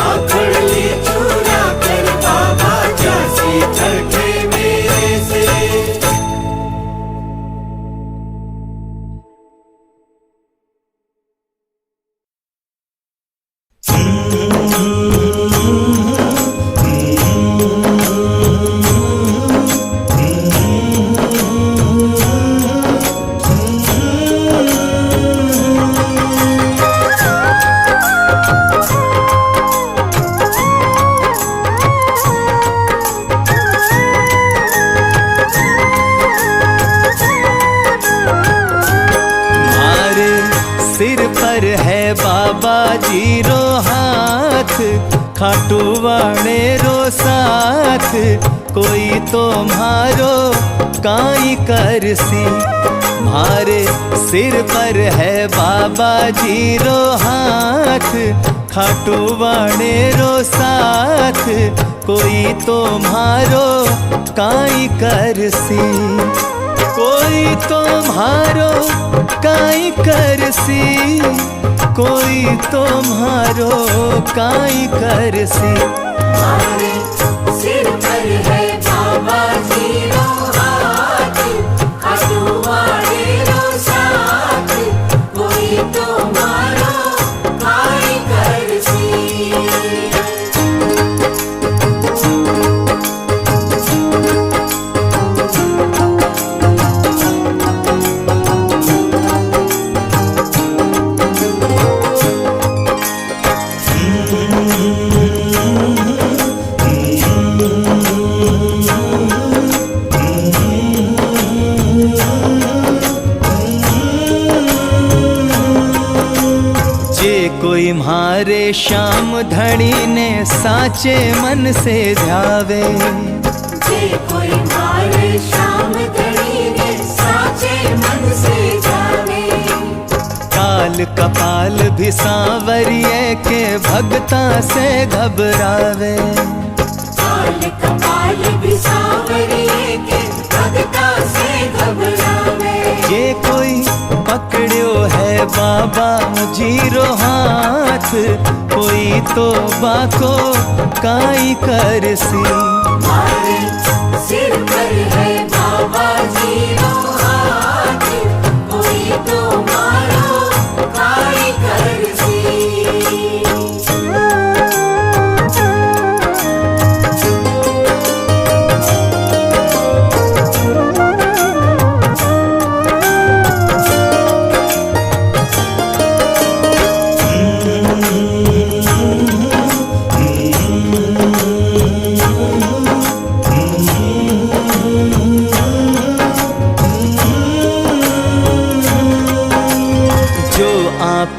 आखड़ ले चुरा कर बाबा जासी कठे मेरे से। बाबा जी रो हाथ, खाटू वाणे रो साथ, कोई तो मारो काई करसी। मारे सिर पर है बाबा जी रो हाथ, खाटू वाणे रो साथ, कोई तो मारो काई करसी। कोई तुम्हारो काई करसी, कोई तुम्हारो काई करसी। हमारे सिर पर है बाबा जी रो हाथ, खाटू वाले रो साथ, कोई तुम्हारो काई करसी। कोई म्हारे श्याम धनी ने साचे मन से ध्यावे, जे कोई म्हारे श्याम धनी ने साचे मन से ध्यावे। काल कपाल भी सांवरिये के भगता से घबरावे, काल कपाल भी सांवरिये के भगता से घबरावे। ये कोई पकड़ो है बाबा जीरो हाथ, कोई तो बाको काई करसी। हमारे सिर पर है बाबा जीरो हाथ, कोई तो मारो काई करसी।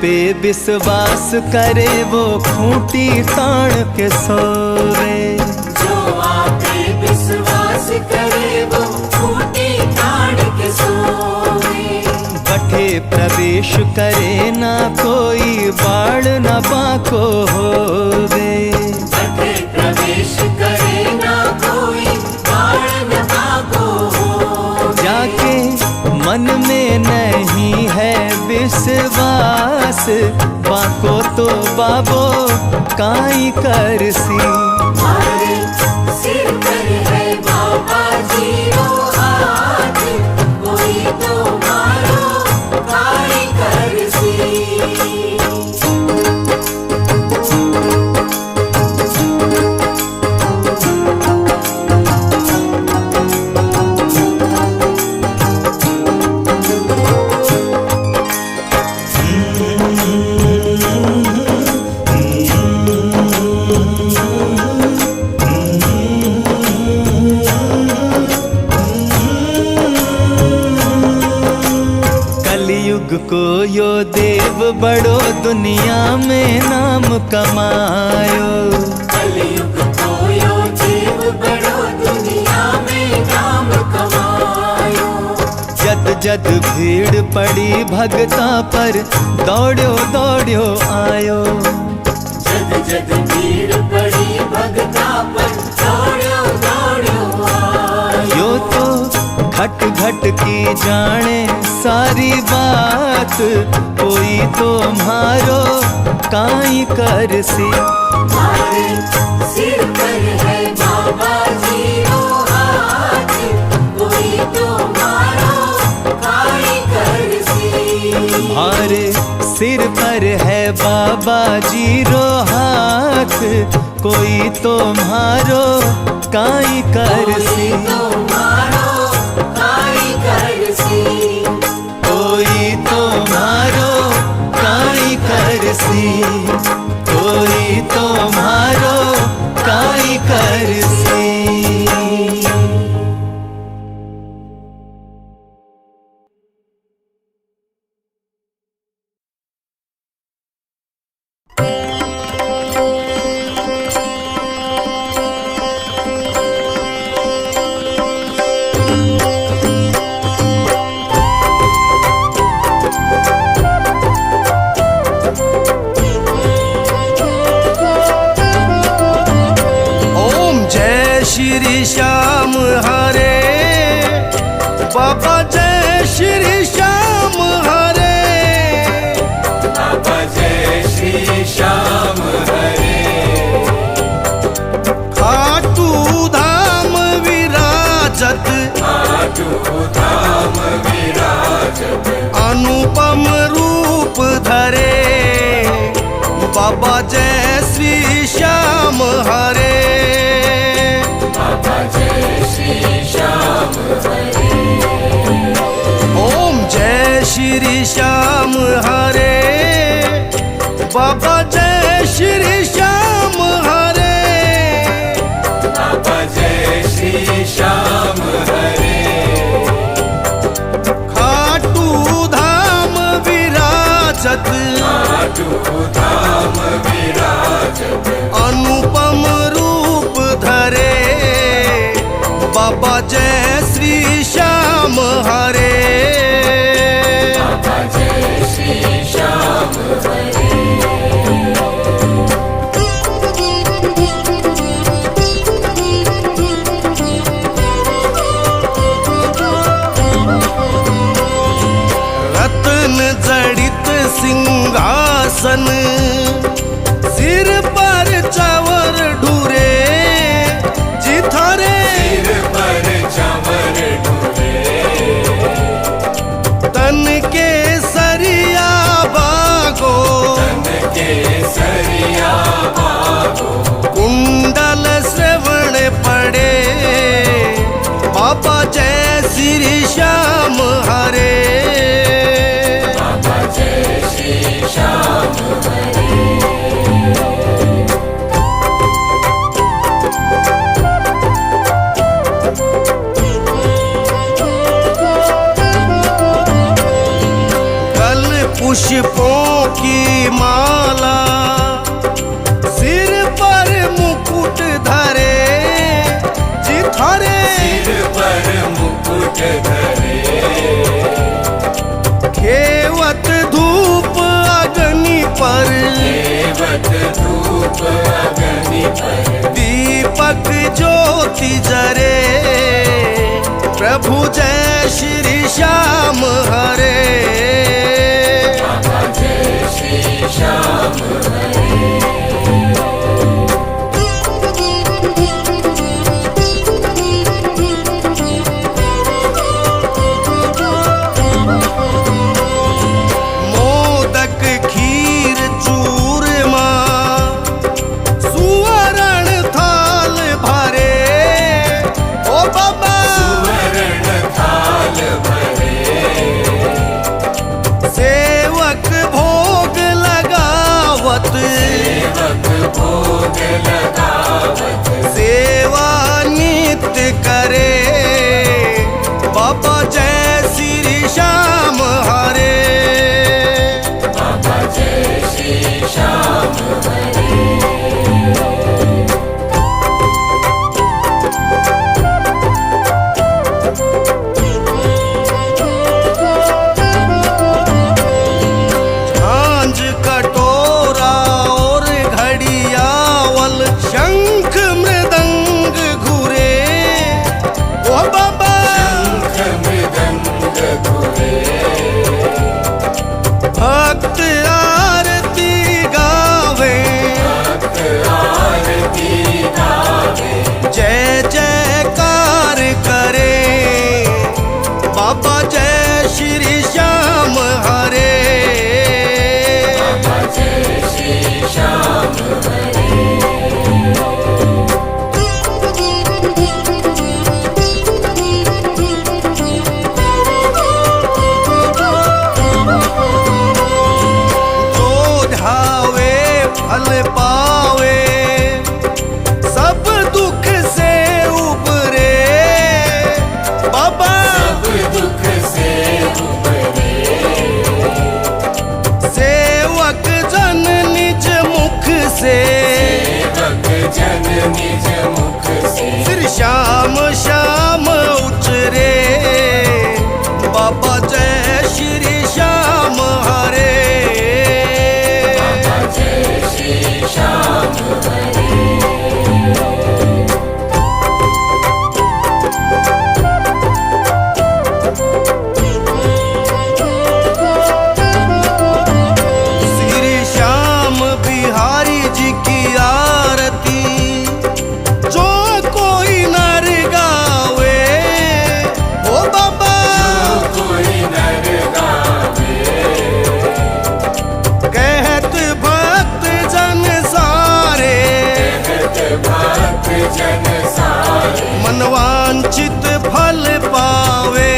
पे विश्वास करे वो खूंटी तान के सोवे, जो करे वो खूंटी ताड़ के सोए। गठे प्रवेश करे ना कोई बाढ़ न बाको होवे। गठे प्रवेश करे ना कोई बाढ़ न बाको होवे। जाके मन में नहीं है विश्वास, बाको तो बाबो काई करसी। मारे सिर पर है बाबा जी रो हाथ, कोई तो मारो काई करसी। कलयुग को यो देव बड़ो दुनिया में नाम कमायो। कलयुग को यो जीव बड़ो दुनिया में नाम कमायो। जद जद भीड़ पड़ी भगता पर दौड़ो दौड़ो आयो। जद जद भीड़ पड़ी भगता पर दौड़ो दौड़ो आयो। यो तो घट घट की जाने सारी बात, कोई तो मारो काई करसी। मारे सिर पर है बाबा जी रो हाथ, कोई तो मारो काई करसी। मारे सिर पर है बाबा जी रो हाथ, कोई तो मारो काई करसी। कोई तो मारो काई करसी। कोई तो मारो काई करसी। कोई तो मारो काई करसी। श्री श्याम हरे, बाबा जय श्री श्याम हरे। बाबा जय श्री श्याम हरे। खाटू धाम विराजत, खाटू धाम विराजत, अनुपम रूप धरे। बाबा जय श्री श्याम हरे। बाबा जय श्री श्याम हरे। ओम जय श्री श्याम हरे, बाबा जय श्री श्याम हरे। बाबा जय श्री श्याम हरे। खाटू धाम विराजत, खाटू धाम विराजत, अनुपम रूप धरे। बाबा जय श्री श्याम हरे। बाबा जय श्री श्याम हरे। रत्न जड़ित सिंहासन, सिर पर चवर ढूरे। जिथारे सिर पर चवर ढूरे, तन के सरिया बागो। तन के सरिया बागो, कुंडल श्रवण पड़े। बाबा जय श्री श्याम हरे। बाबा जय श्री श्याम हरे। कल पुष्पों की माला, सिर पर मुकुट धरे। जिथारे सिर खेवत धूप अग्नि पर दीपक ज्योति जरे प्रभु जय श्री श्याम हरे मोदक खीर चूरमा सुवर्ण थाल भरे ओ बाबा सेवक भोग लगावत सेवा नित्य करे बाबा जय श्री श्याम हरे झांझ कटोरा और घड़ियावल शंख मृदंग घुरे ओ बाबा भक्त आरती गावे जय जयकार करे बाबा जय श्री श्याम हरे जो ध्यावे फल पावे सब दुख से उबरे बाबा सेवक जन निज मुख से श्री श्याम श्याम उचरे बाबा जय श्री श्याम हरे श्री श्याम बिहारी जी की आरती जो कोई नर गावे ओ बाबा कहत भक्त जन सारे मनवांचित फल पावे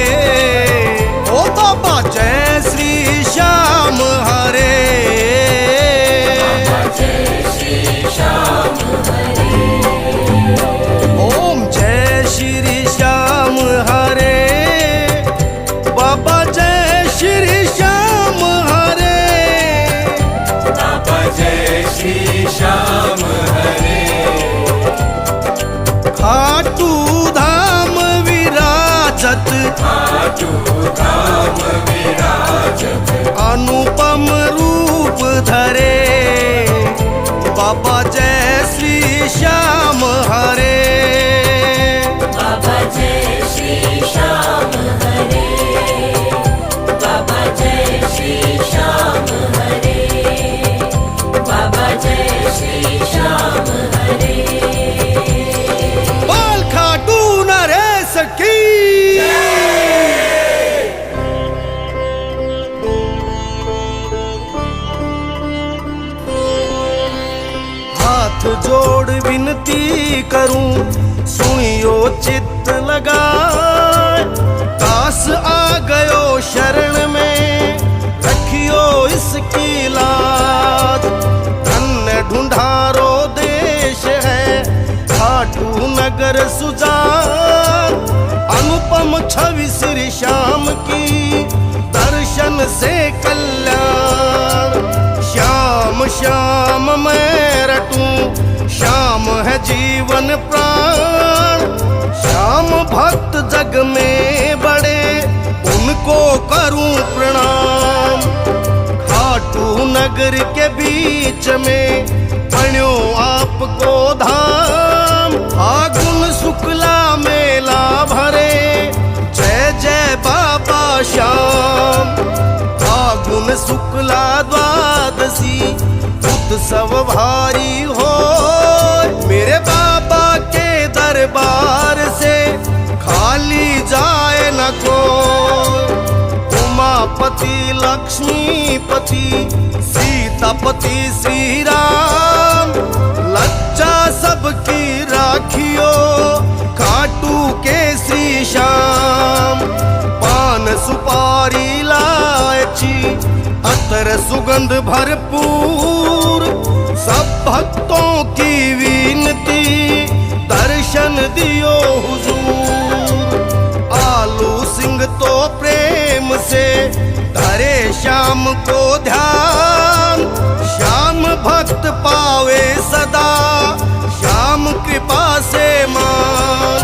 ओ बाबा जय श्री श्याम हरे ओम जय श्री श्याम हरे बाबा जय श्री श्याम हरे खाटू धाम विराजत अनुपम रूप धरे बाबा जय श्री श्याम हरे बाबा जय श्री श्याम हरे बाबा जय श्री श्याम हरे बाबा जय श्री श्याम हरे बाल खाटू नरेश की हाथ जोड़ विनती करूं सुनियो चित्त लगाए काश आ गयो शरण में रखियो इसकी लाज धन्य ढूंढारो देश है खाटू नगर सुजान अनुपम छवि श्री श्याम की दर्शन से कल्याण श्याम श्याम मैं रटूं श्याम है जीवन प्राण श्याम श्याम भक्त जग में बड़े उनको करूं प्रणाम। खाटू नगर के बीच में बन्यो आपको धाम। फागुन शुक्ला मेला भरे जय जय बाबा श्याम। फागुन शुक्ला द्वादशी उत्सव भारी हो। मेरे बाबा के दरबार से खाली जाए न कोई। उमापति लक्ष्मीपति सीतापति श्री राम। लज्जा सबकी राखियो खाटू के श्री श्याम। पान सुपारी लायची अतर सुगंध भरपूर। सब भक्तों की विनती दर्शन दियो हुजूर। आलू सिंह तो प्रेम से धरे श्याम को ध्यान। श्याम भक्त पावे सदा श्याम कृपा से मान।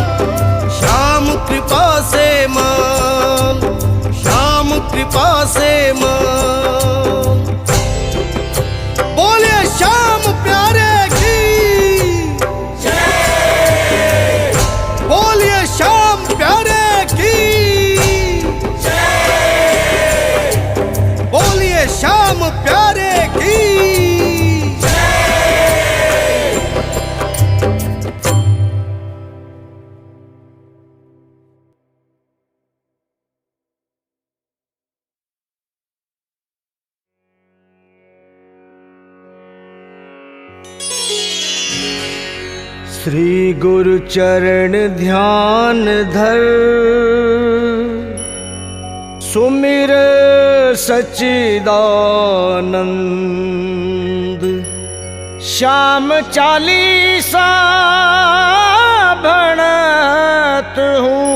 श्याम कृपा से मान। श्याम कृपा से मान। बोले श्याम प्यारे की जय। बोलिए श्याम प्यारे की जय। बोलिए श्याम प्यारे की श्री गुरु चरण ध्यान धर। सुमिर सच्चिदानंद। श्याम चालीसा भणत हूँ।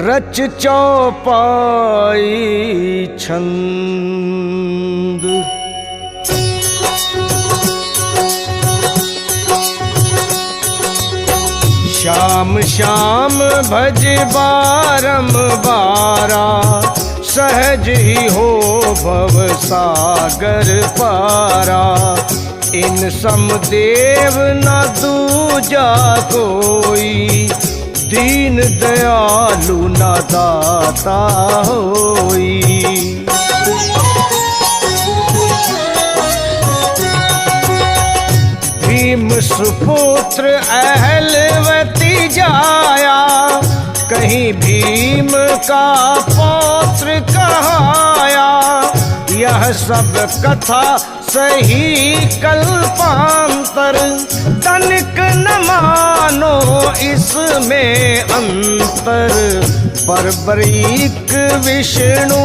रच चौपाई छंद। श्याम श्याम भज बारंबारा। सहज ही हो भव सागर पारा। इन समदेव न दूजा कोई। दीन दयालु न दाता होई। भीम सुपुत्र अहलवती जाया। कहीं भीम का पौत्र कहाया। यह सब कथा सही कल्पांतर। तनिक न मानो इसमें अंतर। परबरीक विष्णु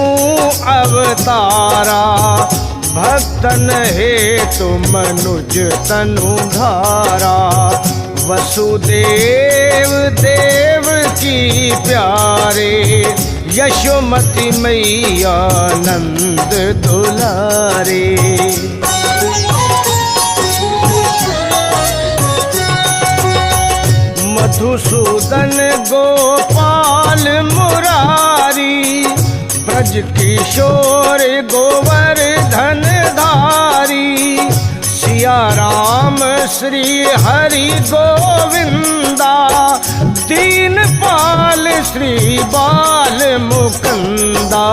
अवतारा। भक्तन हेतु मनुज तनु धारा। वसुदेव देव की प्यारे। यशोमती मैया नंद दुलारे। मधुसूदन गोपाल मुरारी। ब्रज किशोर गोवर्धन धारी। सिया राम श्री हरि गोविंदा। दीन पाल श्री बाल मुकुंदा।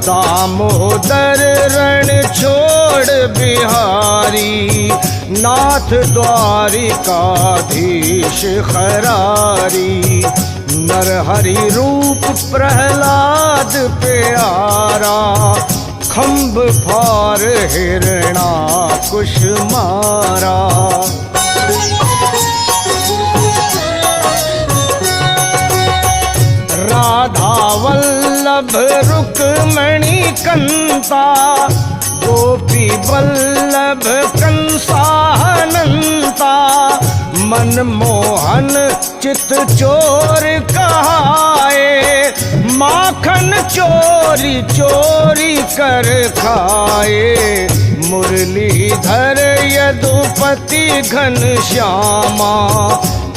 दामोदर रण छोड़ बिहारी। नाथ द्वारिकाधीश खरारी। नरहरि रूप प्रहलाद प्यारा। खम्भ फार हिरणाकुश मारा। राधा वल्लभ रुक्मणी कंता। गोपी वल्लभ कंसाहनंता। मनमोहन चित चोर कहाए। माखन चोरी चोरी कर खाए। मुरलीधर यदुपति घन श्यामा।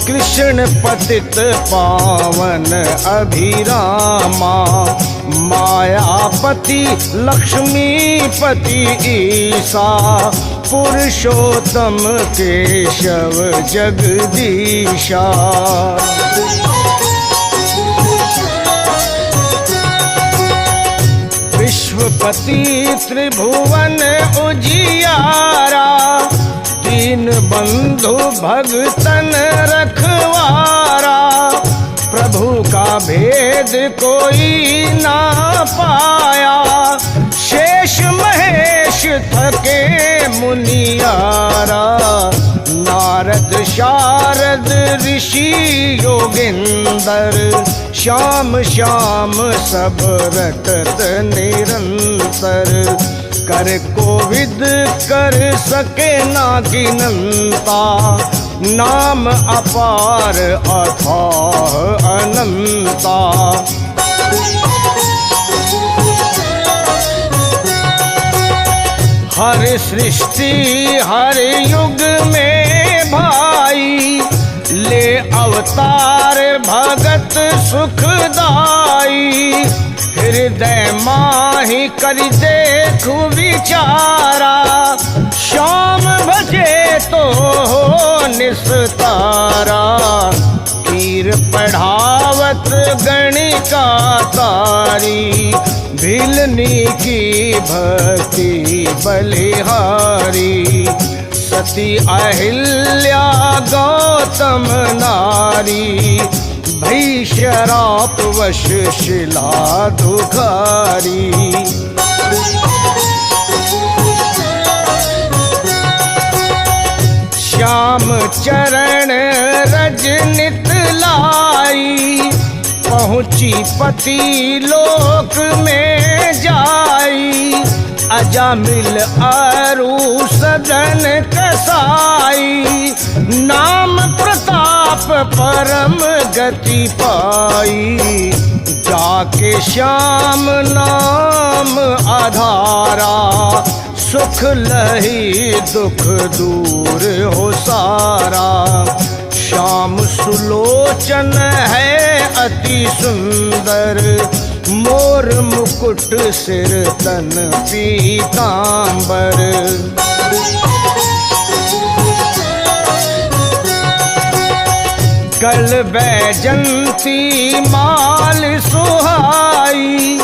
कृष्ण पतित पावन अभिरामा, मायापति लक्ष्मीपति ईसा, पुरुषोत्तम केशव जगदीशा। विश्वपति त्रिभुवन उजियारा, दीन बंधु भगतन रखवारा, प्रभु का भेद कोई ना पाया, शेष महेश थके मुनियारा, नारद शारद ऋषि योगिंदर, श्याम श्याम सब रटत निरंतर, कर कोविद कर सके ना गिनता, नाम अपार अथाह अनंता। हर सृष्टि हर युग में भाई, ले अवतार भगत सुखदाई, हृदय माहि कर देखु विचारा, श्याम भजे तो हो निस्तारा, कीर पढ़ावत गणिका तारी, भिलनी की भक्ति बलिहारी, सती अहिल्या गौतम नारी, भई शराप वश शिला दुखारी। श्याम चरण रज नित लाई, पहुँची पति लोक में जाई, अजामिल अरु सदन कसाई, नाम प्रताप परम गति पाई, जाके श्याम नाम आधारा, सुख लही दुख दूर हो सारा, श्याम सुलोचन है अति सुंदर, मोर मुकुट सिर तन पीतांबर, गल बैजंती माल सुहाई,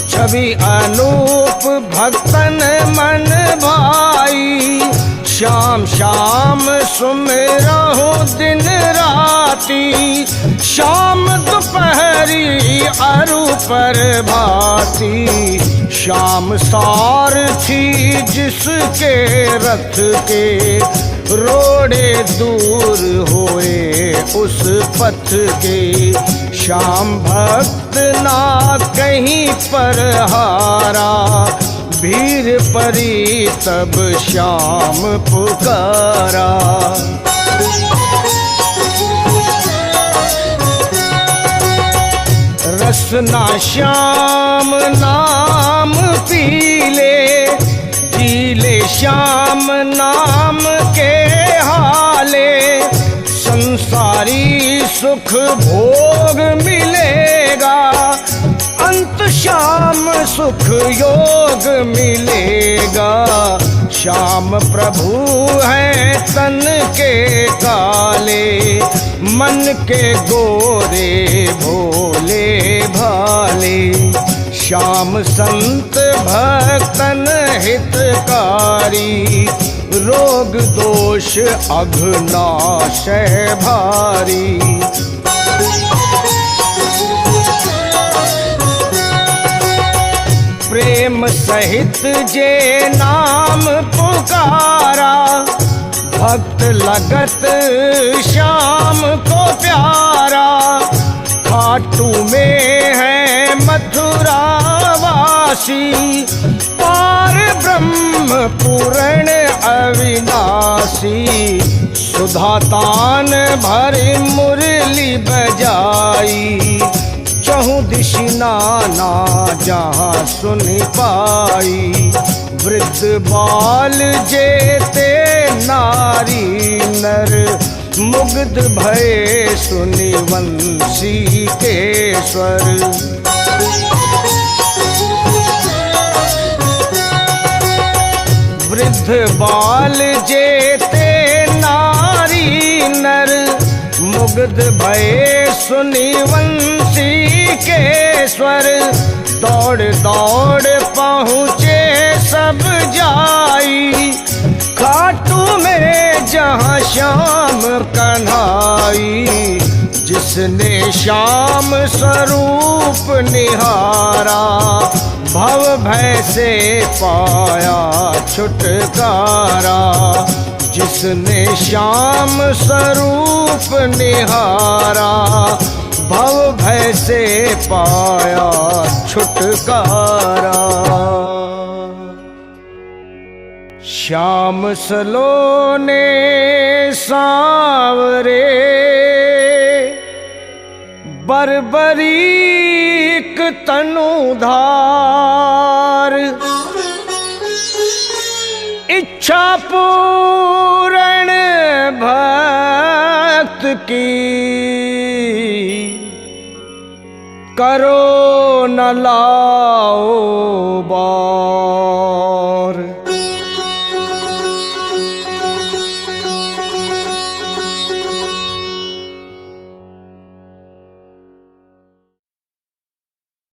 छवि अनूप भक्तन मन भाई, श्याम श्याम सुमिरहु दिन राती, शाम दोपहरी अरु पर भाती, श्याम सारथी जिसके रथ के, रोड़े दूर होए उस पथ के, श्याम भक्त ना कहीं पर हारा, भीड़ परी तब श्याम पुकारा। रसना श्याम नाम पीले, पीले श्याम नाम के हाले, संसारी सुख भोग मिलेगा, अंत श्याम सुख योग मिलेगा, श्याम प्रभु हैं तन के काले, मन के गोरे भोले भाले, श्याम संत भक्तन हितकारी, रोग दोष अघनाश भारी। प्रेम सहित जे नाम पुकारा, भक्त लगत श्याम को प्यारा, खाटू में है मथुरा वासी, पार ब्रह्म पूर्ण अविनाशी, सुधातान भरी मुरली बजाई, चहु दिशि नाना जहाँ सुन पाई, वृद्ध बाल जेते नारी नर, मुग्ध भये सुनि वंशी के स्वर। वृद्ध बाल जेते नारी नर, मुग्ध भये सुनि वंशी के स्वर। दौड़ दौड़ पहुँचे सब जाई, खाटू में जहाँ श्याम कन्हाई। जिसने श्याम स्वरूप निहारा, भव भय से पाया छुटकारा। जिसने श्याम स्वरूप निहारा, भव भय से पाया छुटकारा। श्याम सलोने सांवरे, बर्बरीक तनुधार। इच्छा पूर्ण भक्त की, करो न लाओ